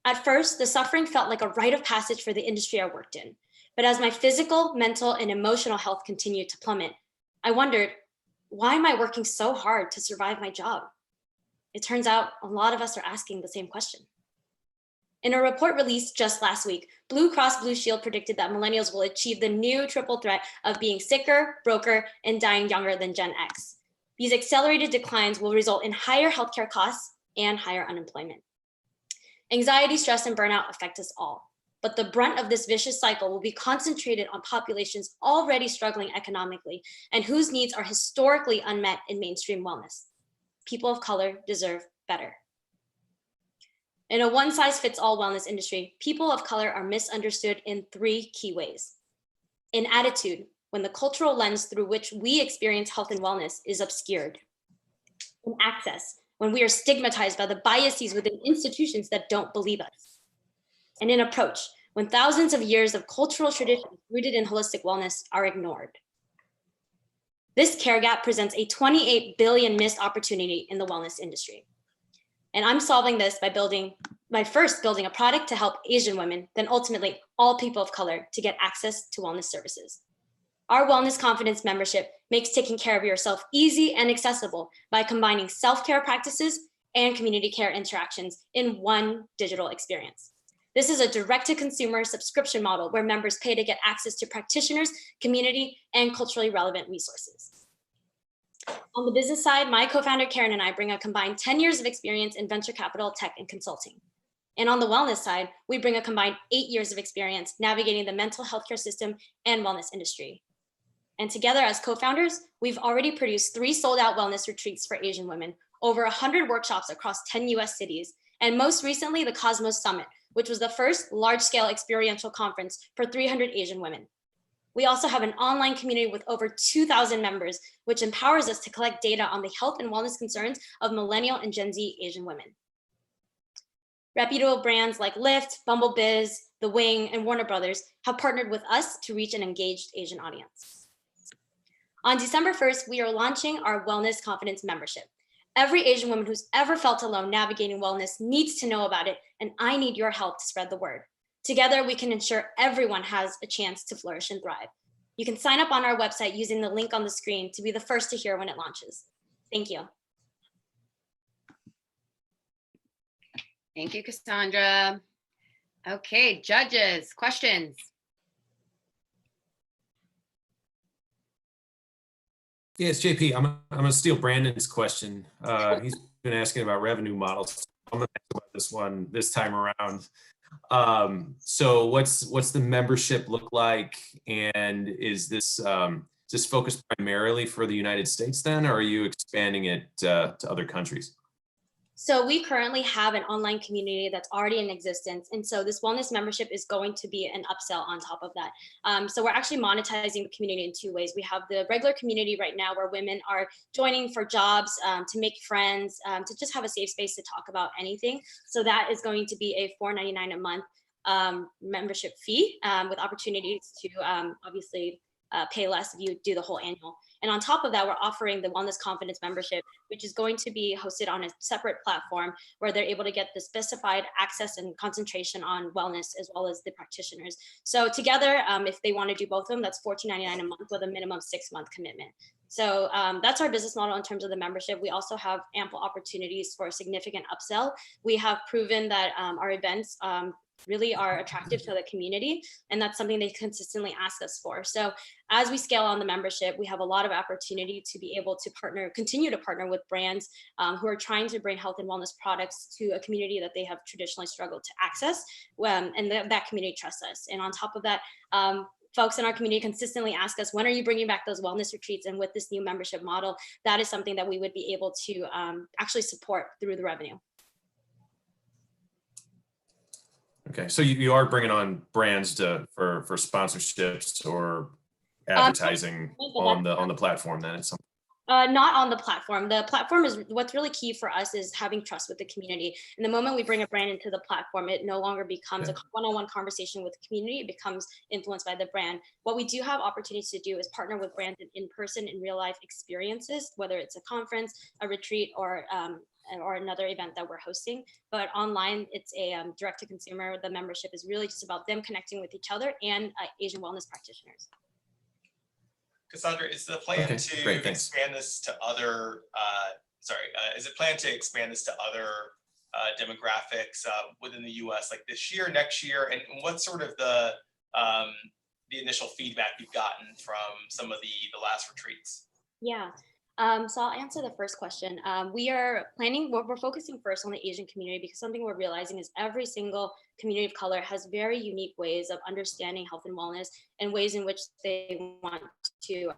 At first, the suffering felt like a rite of passage for the industry I worked in. But as my physical, mental, and emotional health continued to plummet, I wondered, why am I working so hard to survive my job? It turns out a lot of us are asking the same question. In a report released just last week, Blue Cross Blue Shield predicted that millennials will achieve the new triple threat of being sicker, broker, and dying younger than Gen X. These accelerated declines will result in higher healthcare costs and higher unemployment. Anxiety, stress, and burnout affect us all, but the brunt of this vicious cycle will be concentrated on populations already struggling economically and whose needs are historically unmet in mainstream wellness. People of color deserve better. In a one-size-fits-all wellness industry, people of color are misunderstood in 3 key ways. In attitude, when the cultural lens through which we experience health and wellness is obscured. In access, when we are stigmatized by the biases within institutions that don't believe us. And in approach, when thousands of years of cultural traditions rooted in holistic wellness are ignored. This care gap presents a 28 billion missed opportunity in the wellness industry. And I'm solving this by first building a product to help Asian women, then ultimately all people of color to get access to wellness services. Our Wellness Confidence membership makes taking care of yourself easy and accessible by combining self-care practices and community care interactions in one digital experience. This is a direct-to-consumer subscription model where members pay to get access to practitioners, community, and culturally relevant resources. On the business side, my co-founder Karen and I bring a combined 10 years of experience in venture capital, tech, and consulting. And on the wellness side, we bring a combined 8 years of experience navigating the mental health care system and wellness industry. And together as co-founders, we've already produced 3 sold-out wellness retreats for Asian women, over 100 workshops across 10 US cities, and most recently the Cosmos Summit, which was the first large-scale experiential conference for 300 Asian women. We also have an online community with over 2,000 members, which empowers us to collect data on the health and wellness concerns of millennial and Gen Z Asian women. Reputable brands like Lyft, Bumble Biz, The Wing, and Warner Brothers have partnered with us to reach an engaged Asian audience. On December 1st, we are launching our Wellness Confidence membership. Every Asian woman who's ever felt alone navigating wellness needs to know about it, and I need your help to spread the word. Together, we can ensure everyone has a chance to flourish and thrive. You can sign up on our website using the link on the screen to be the first to hear when it launches. Thank you.
Thank you, Cassandra. Okay, judges, questions?
Yes, JP, I'm gonna steal Brandon's question. He's been asking about revenue models. I'm gonna ask about this one this time around. So what's the membership look like, and is this focused primarily for the United States then, or are you expanding it to other countries?
So we currently have an online community that's already in existence. And so this wellness membership is going to be an upsell on top of that. So we're actually monetizing the community in 2 ways. We have the regular community right now where women are joining for jobs, to make friends, to just have a safe space to talk about anything. So that is going to be a $4.99 a month membership fee, with opportunities to obviously pay less if you do the whole annual. And on top of that, we're offering the Wellness Confidence membership, which is going to be hosted on a separate platform where they're able to get the specified access and concentration on wellness as well as the practitioners. So together, if they want to do both of them, that's $14.99 a month with a minimum 6-month commitment. So that's our business model in terms of the membership. We also have ample opportunities for a significant upsell. We have proven that our events really are attractive to the community. And that's something they consistently ask us for. So as we scale on the membership, we have a lot of opportunity to be able to continue to partner with brands who are trying to bring health and wellness products to a community that they have traditionally struggled to access. And that community trusts us. And on top of that, folks in our community consistently ask us, when are you bringing back those wellness retreats? And with this new membership model, that is something that we would be able to actually support through the revenue.
Okay, so you are bringing on brands for sponsorships or advertising on the platform then at some point?
Not on the platform. The platform is what's really key for us is having trust with the community. And the moment we bring a brand into the platform, it no longer becomes a one-on-one conversation with the community. It becomes influenced by the brand. What we do have opportunities to do is partner with brands in person, in real life experiences, whether it's a conference, a retreat, or another event that we're hosting. But online, it's a direct to consumer. The membership is really just about them connecting with each other and Asian wellness practitioners.
Cassandra, is the plan to expand this to other, is it planned to expand this to other demographics within the US, like this year, next year? And what's sort of the initial feedback you've gotten from some of the last retreats?
Yeah. So I'll answer the first question. We're focusing first on the Asian community because something we're realizing is every single community of color has very unique ways of understanding health and wellness and ways in which they want to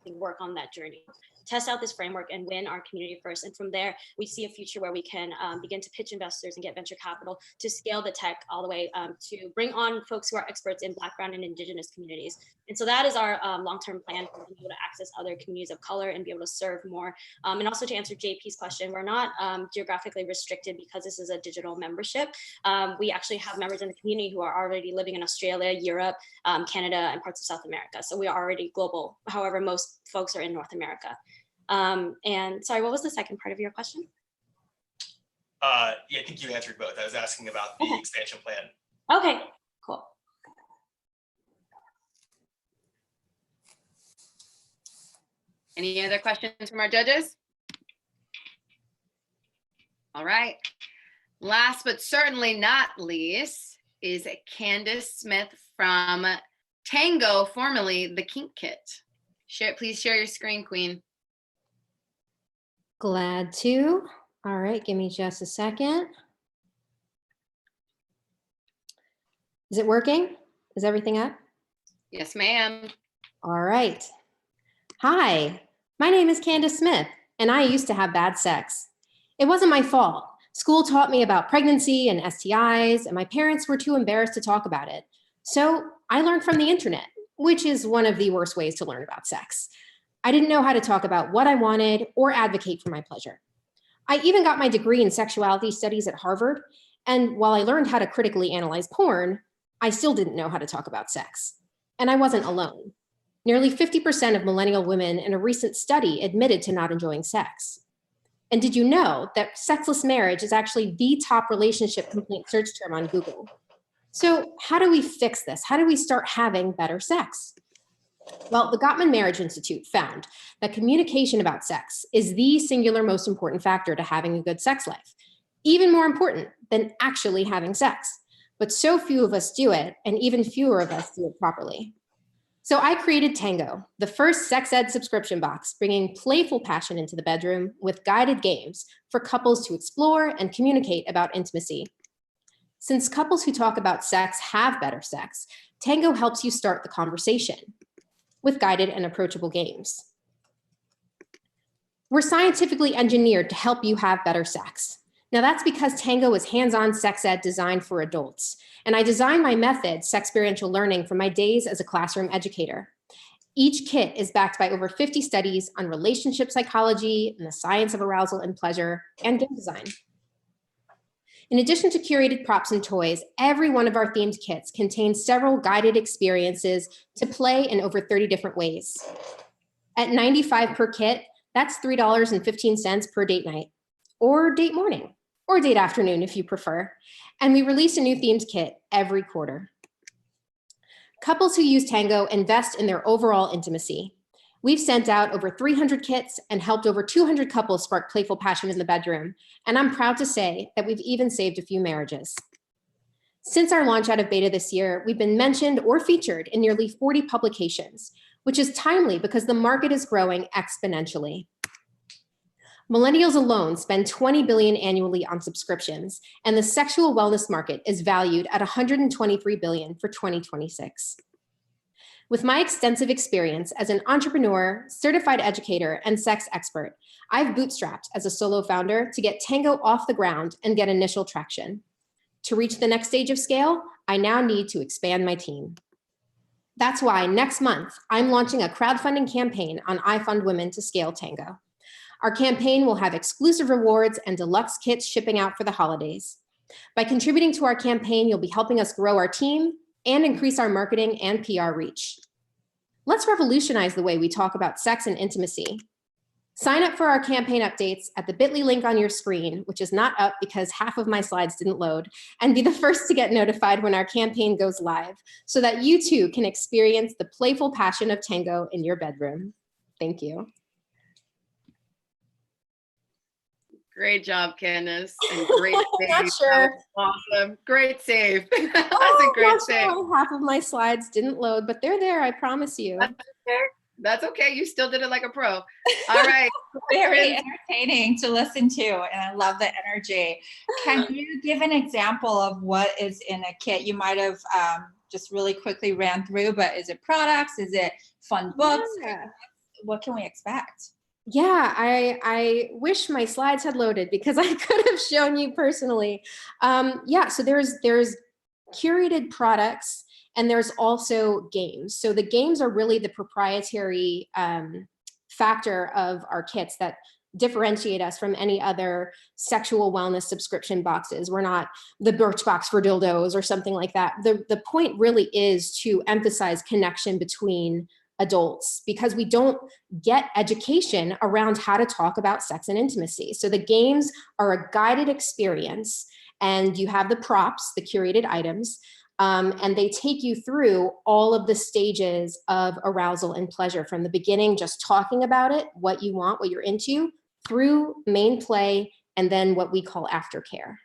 work on that journey. Test out this framework and win our community first. And from there, we see a future where we can begin to pitch investors and get venture capital to scale the tech all the way to bring on folks who are experts in Black, Brown, and Indigenous communities. And so that is our long-term plan for being able to access other communities of color and be able to serve more. And also to answer JP's question, we're not geographically restricted because this is a digital membership. We actually have members in the community who are already living in Australia, Europe, Canada, and parts of South America. So we are already global. However, most folks are in North America. And sorry, what was the second part of your question?
Yeah, I think you answered both. I was asking about the expansion plan.
Okay, cool.
Any other questions from our judges? All right. Last but certainly not least is Candace Smith from Tango, formerly the Kink Kit. Please share your screen, Queen.
Glad to. All right, give me just a second. Is it working? Is everything up?
Yes, ma'am.
All right. Hi, my name is Candace Smith, and I used to have bad sex. It wasn't my fault. School taught me about pregnancy and STIs, and my parents were too embarrassed to talk about it. So I learned from the internet, which is one of the worst ways to learn about sex. I didn't know how to talk about what I wanted or advocate for my pleasure. I even got my degree in sexuality studies at Harvard, and while I learned how to critically analyze porn, I still didn't know how to talk about sex. And I wasn't alone. Nearly 50% of millennial women in a recent study admitted to not enjoying sex. And did you know that sexless marriage is actually the top relationship complaint search term on Google? So how do we fix this? How do we start having better sex? Well, the Gottman Marriage Institute found that communication about sex is the singular most important factor to having a good sex life, even more important than actually having sex. But so few of us do it, and even fewer of us do it properly. So I created Tango, the first sex ed subscription box, bringing playful passion into the bedroom with guided games for couples to explore and communicate about intimacy. Since couples who talk about sex have better sex, Tango helps you start the conversation with guided and approachable games. We're scientifically engineered to help you have better sex. Now that's because Tango is hands-on sex ed designed for adults. And I designed my method, sexperiential learning, from my days as a classroom educator. Each kit is backed by over 50 studies on relationship psychology and the science of arousal and pleasure and game design. In addition to curated props and toys, every one of our themed kits contains several guided experiences to play in over 30 different ways. At $95 per kit, that's $3.15 per date night, or date morning, or date afternoon if you prefer. And we release a new themed kit every quarter. Couples who use Tango invest in their overall intimacy. We've sent out over 300 kits and helped over 200 couples spark playful passion in the bedroom. And I'm proud to say that we've even saved a few marriages. Since our launch out of beta this year, we've been mentioned or featured in nearly 40 publications, which is timely because the market is growing exponentially. Millennials alone spend 20 billion annually on subscriptions, and the sexual wellness market is valued at 123 billion for 2026. With my extensive experience as an entrepreneur, certified educator, and sex expert, I've bootstrapped as a solo founder to get Tango off the ground and get initial traction. To reach the next stage of scale, I now need to expand my team. That's why next month, I'm launching a crowdfunding campaign on I Fund Women to scale Tango. Our campaign will have exclusive rewards and deluxe kits shipping out for the holidays. By contributing to our campaign, you'll be helping us grow our team and increase our marketing and PR reach. Let's revolutionize the way we talk about sex and intimacy. Sign up for our campaign updates at the bit.ly link on your screen, which is not up because half of my slides didn't load, and be the first to get notified when our campaign goes live so that you too can experience the playful passion of Tango in your bedroom. Thank you.
Great job, Candace, and great save.
Not sure.
Awesome. Great save. That's a great save.
Half of my slides didn't load, but they're there, I promise you.
That's okay. You still did it like a pro. All right.
Very entertaining to listen to, and I love the energy. Can you give an example of what is in a kit? You might have just really quickly ran through, but is it products? Is it fun books?
Yeah.
What can we expect?
Yeah, I wish my slides had loaded because I could have shown you personally. Yeah, so there's curated products and there's also games. So the games are really the proprietary factor of our kits that differentiate us from any other sexual wellness subscription boxes. We're not the Birchbox for dildos or something like that. The point really is to emphasize connection between adults because we don't get education around how to talk about sex and intimacy. So the games are a guided experience and you have the props, the curated items, and they take you through all of the stages of arousal and pleasure from the beginning, just talking about it, what you want, what you're into, through main play, and then what we call aftercare.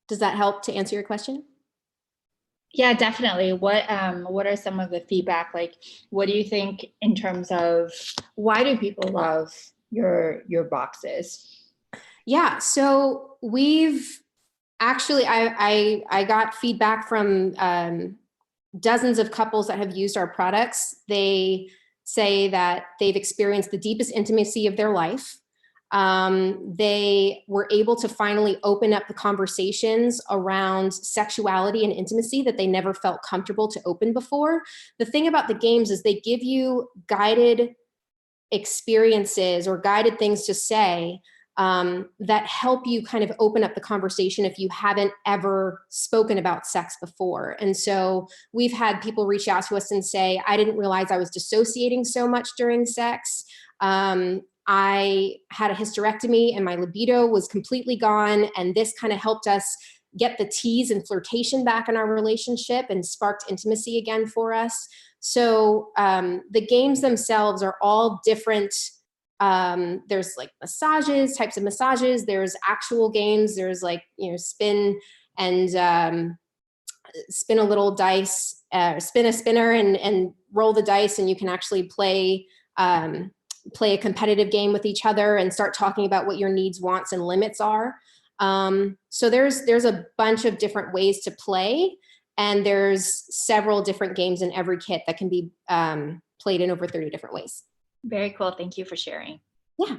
Does that help to answer your question?
Yeah, definitely. What are some of the feedback? Like, what do you think in terms of why do people love your boxes?
Yeah, so we've actually, I got feedback from dozens of couples that have used our products. They say that they've experienced the deepest intimacy of their life. They were able to finally open up the conversations around sexuality and intimacy that they never felt comfortable to open before. The thing about the games is they give you guided experiences or guided things to say that help you kind of open up the conversation if you haven't ever spoken about sex before. And so we've had people reach out to us and say, I didn't realize I was dissociating so much during sex. I had a hysterectomy and my libido was completely gone. And this kind of helped us get the tease and flirtation back in our relationship and sparked intimacy again for us. So the games themselves are all different. There's like massages, types of massages. There's actual games. There's like, spin and spin a little dice, spin a spinner and roll the dice. And you can actually play a competitive game with each other and start talking about what your needs, wants, and limits are. So there's a bunch of different ways to play, and there's several different games in every kit that can be played in over 30 different ways.
Very cool. Thank you for sharing.
Yeah.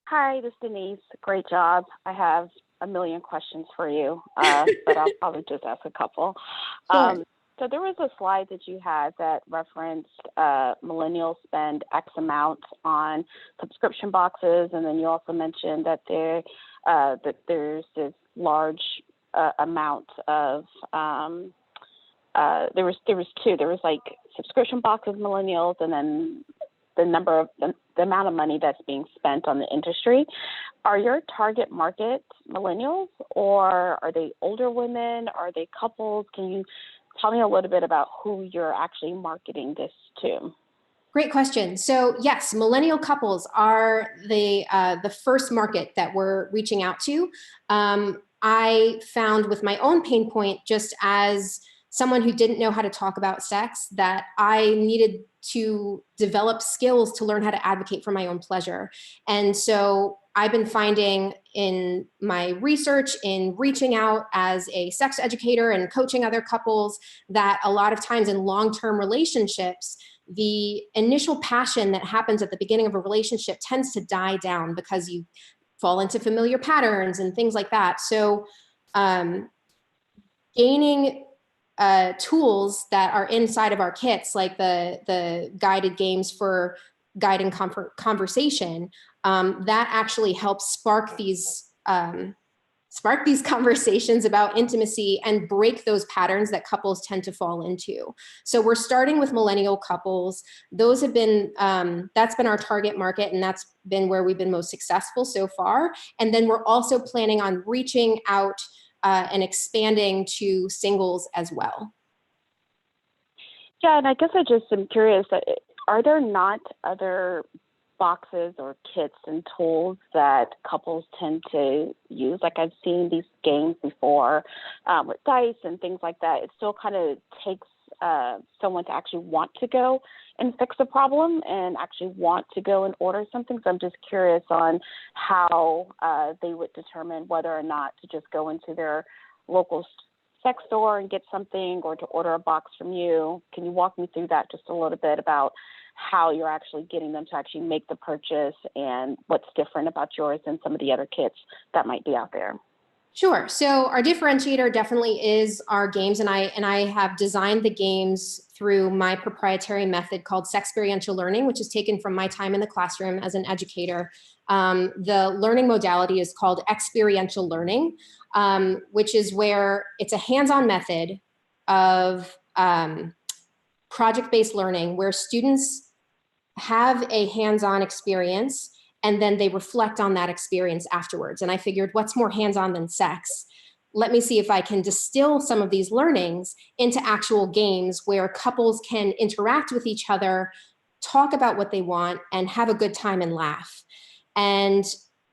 Hi, this is Denise. Great job. I have a million questions for you, but I'll probably just ask a couple.
Sure.
So there was a slide that you had that referenced millennials spend X amount on subscription boxes, and then you also mentioned that there's this large amount of there was two. There was like subscription boxes millennials, and then the amount of money that's being spent on the industry. Are your target market millennials, or are they older women? Are they couples? Can you tell me a little bit about who you're actually marketing this to?
Great question. So yes, millennial couples are the first market that we're reaching out to. I found with my own pain point, just as someone who didn't know how to talk about sex, that I needed to develop skills to learn how to advocate for my own pleasure. And so I've been finding in my research, in reaching out as a sex educator and coaching other couples, that a lot of times in long-term relationships, the initial passion that happens at the beginning of a relationship tends to die down because you fall into familiar patterns and things like that. So gaining tools that are inside of our kits, like the guided games for guiding conversation, that actually helps spark these conversations about intimacy and break those patterns that couples tend to fall into. So we're starting with millennial couples. Those have been, that's been our target market, and that's been where we've been most successful so far. And then we're also planning on reaching out and expanding to singles as well.
Yeah, and I guess I just am curious, are there not other boxes or kits and tools that couples tend to use? Like I've seen these games before with dice and things like that. It still kind of takes someone to actually want to go and fix a problem and actually want to go and order something. So I'm just curious on how they would determine whether or not to just go into their local sex store and get something, or to order a box from you. Can you walk me through that just a little bit about how you're actually getting them to actually make the purchase and what's different about yours than some of the other kits that might be out there?
Sure. So our differentiator definitely is our games, and I have designed the games through my proprietary method called sexperiential learning, which is taken from my time in the classroom as an educator. The learning modality is called experiential learning, which is where it's a hands-on method of project-based learning where students have a hands-on experience and then they reflect on that experience afterwards. And I figured, what's more hands-on than sex? Let me see if I can distill some of these learnings into actual games where couples can interact with each other, talk about what they want, and have a good time and laugh. And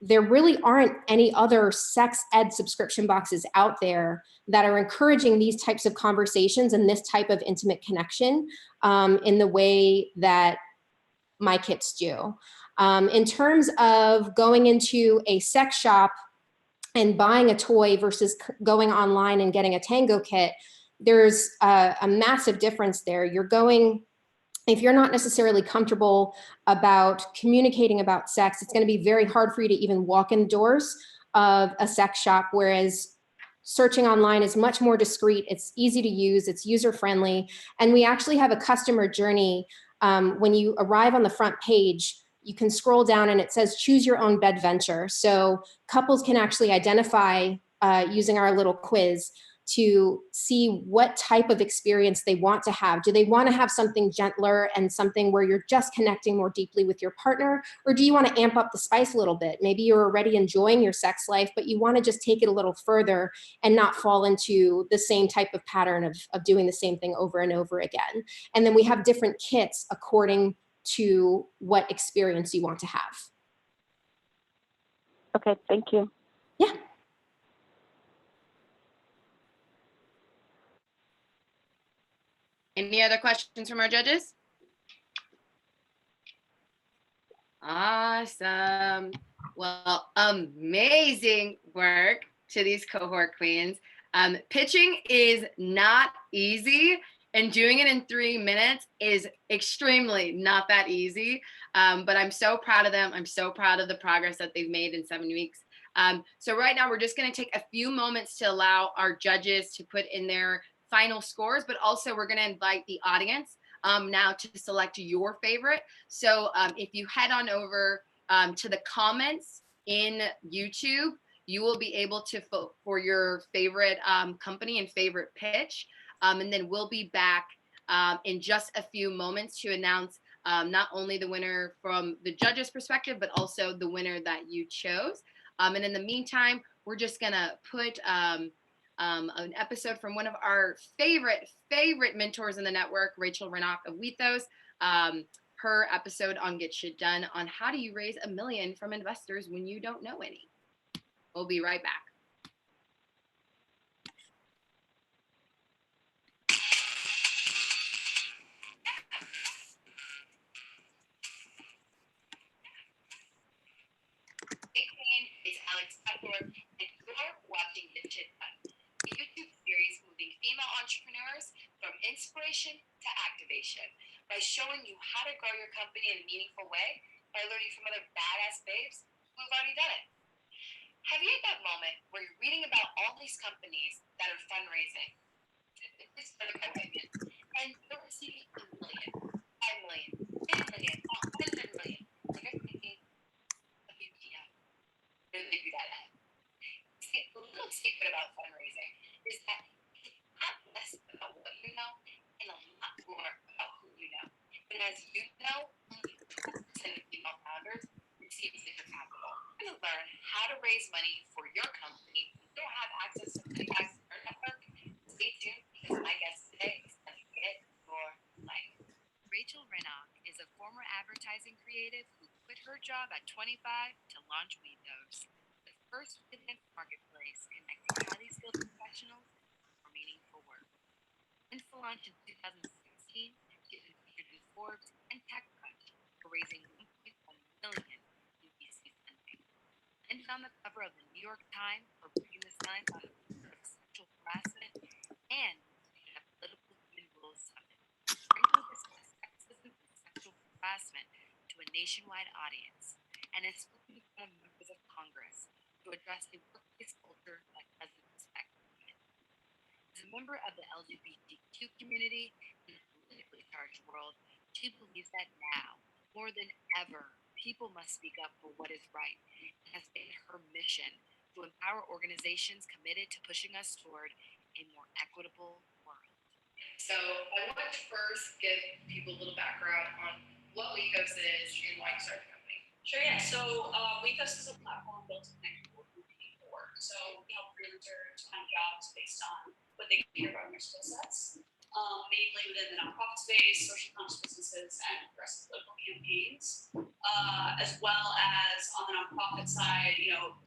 there really aren't any other sex ed subscription boxes out there that are encouraging these types of conversations and this type of intimate connection in the way that my kits do. In terms of going into a sex shop and buying a toy versus going online and getting a tango kit, there's a massive difference there. If you're not necessarily comfortable about communicating about sex, it's going to be very hard for you to even walk in doors of a sex shop, whereas searching online is much more discreet. It's easy to use, it's user-friendly, and we actually have a customer journey. When you arrive on the front page, you can scroll down and it says choose your own bed venture. So couples can actually identify using our little quiz to see what type of experience they want to have. Do they want to have something gentler and something where you're just connecting more deeply with your partner? Or do you want to amp up the spice a little bit? Maybe you're already enjoying your sex life, but you want to just take it a little further and not fall into the same type of pattern of doing the same thing over and over again. And then we have different kits according to what experience you want to have.
Okay, thank you.
Yeah.
Any other questions from our judges? Awesome. Well, amazing work to these cohort queens. Pitching is not easy, and doing it in 3 minutes is extremely not that easy. But I'm so proud of them. I'm so proud of the progress that they've made in 7 weeks. So right now we're just going to take a few moments to allow our judges to put in their final scores, but also we're going to invite the audience now to select your favorite. So if you head on over to the comments in YouTube, you will be able to vote for your favorite company and favorite pitch. And then we'll be back in just a few moments to announce not only the winner from the judges' perspective, but also the winner that you chose. And in the meantime, we're just gonna put an episode from one of our favorite mentors in the network, Rachel Rennock of Wethos. her episode on Get Shit Done on how do you raise $1 million from investors when you don't know any. We'll be right back. Hey Queen, it's Alex Butler, and you're watching Get Shit Done, a YouTube series moving female entrepreneurs from inspiration to activation by showing you how to grow your company in a meaningful way by learning from other badass babes who've already done it. Have you had that moment where you're reading about all these companies that are fundraising, started by women, and they're receiving $1 million, $5 million, $10 million, $100 million, and you're thinking, WTF, where did they do that at? See, the little secret about fundraising is that it's not less about what you know and a lot more about who you know. And as you know, only 2% of female founders receive venture capital. You're going to learn how to raise money for your company. If you don't have access to the guys in your network, stay tuned because my guest today is going to get your life. Rachel Rennock is a former advertising creative who quit her job at 25 to launch Windows, the first freelance marketplace connecting highly skilled professionals for meaningful work. Since the launch in 2016, she has been featured in Forbes and TechCrunch for raising $1.1 million in VC funding. Landed on the cover of the New York Times for breaking the science on sexual harassment and leading a political human rules summit. Rachel discussed sexism and sexual harassment to a nationwide audience and has spoken to some members of Congress to address a workplace culture that doesn't respect women. As a member of the LGBTQ community in a politically charged world, she believes that now, more than ever, people must speak up for what is right and has made it her mission to empower organizations committed to pushing us toward a more equitable world. So I want to first give people a little background on what Wecos is and why you started the company.
Sure, yeah. So Wecos is a platform built to connect people who need for work. So we help freelancers find jobs based on what they can hear about their skill sets, mainly within the nonprofit space, social conscious businesses, and progressive political campaigns, as well as on the nonprofit side, you know,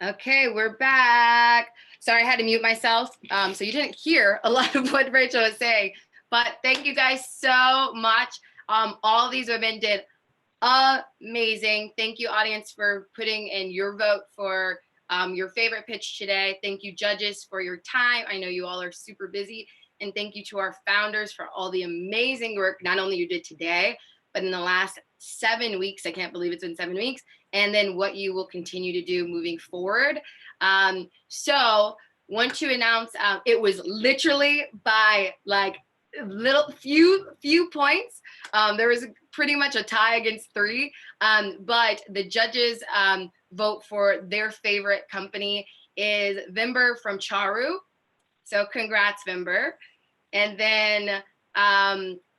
Okay, we're back. Sorry, I had to mute myself. So you didn't hear a lot of what Rachel was saying, but thank you guys so much. All of these women did amazing. Thank you, audience, for putting in your vote for your favorite pitch today. Thank you, judges, for your time. I know you all are super busy. And thank you to our founders for all the amazing work, not only you did today, but in the last 7 weeks. I can't believe it's been 7 weeks. And then what you will continue to do moving forward. So want to announce, it was literally by like little few points. There was pretty much a tie against 3, but the judges vote for their favorite company is Vember from Cāru. So congrats, Vember. And then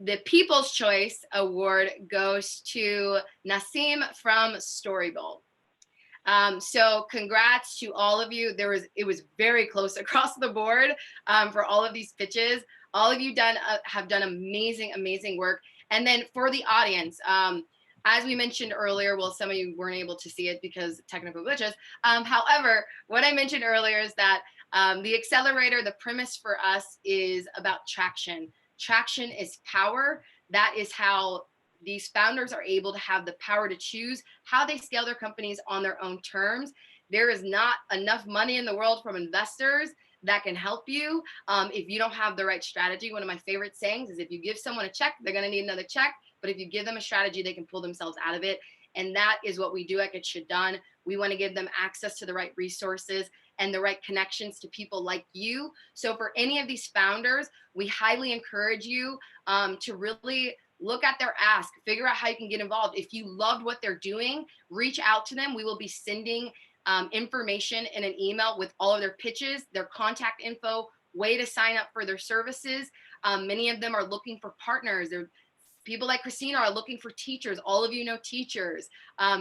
the People's Choice Award goes to Nasim from Storybowl. So congrats to all of you. It was very close across the board for all of these pitches. All of you have done amazing work. And then for the audience, as we mentioned earlier, well, some of you weren't able to see it because technical glitches. However, what I mentioned earlier is that the accelerator, the premise for us is about traction. Traction is power. That is how these founders are able to have the power to choose how they scale their companies on their own terms. There is not enough money in the world from investors that can help you if you don't have the right strategy. One of my favorite sayings is if you give someone a check, they're going to need another check. But if you give them a strategy, they can pull themselves out of it. And that is what we do at Get Shit Done. We want to give them access to the right resources and the right connections to people like you. So for any of these founders, we highly encourage you to really look at their ask, figure out how you can get involved. If you loved what they're doing, reach out to them. We will be sending information in an email with all of their pitches, their contact info, way to sign up for their services. Many of them are looking for partners. People like Christina are looking for teachers. All of you know teachers.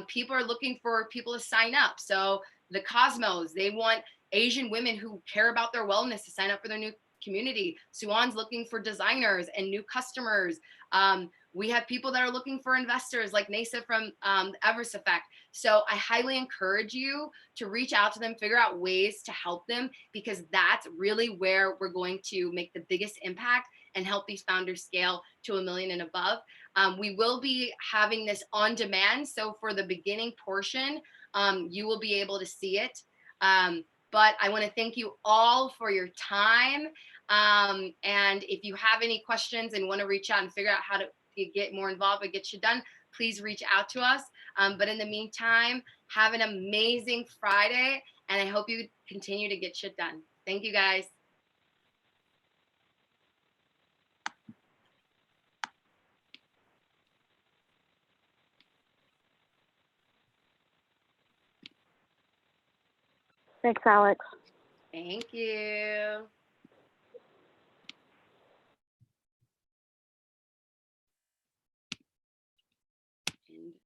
People are looking for people to sign up. So the Cosmos, they want Asian women who care about their wellness to sign up for their new community. Suwan's looking for designers and new customers. We have people that are looking for investors like Naysa from Everest Effect. So I highly encourage you to reach out to them, figure out ways to help them, because that's really where we're going to make the biggest impact and help these founders scale to $1 million and above. We will be having this on demand. So for the beginning portion, you will be able to see it. But I want to thank you all for your time. And if you have any questions and want to reach out and figure out how to get more involved and Get You Done, please reach out to us. But in the meantime, have an amazing Friday, and I hope you continue to get shit done. Thank you, guys.
Thanks, Alex.
Thank you.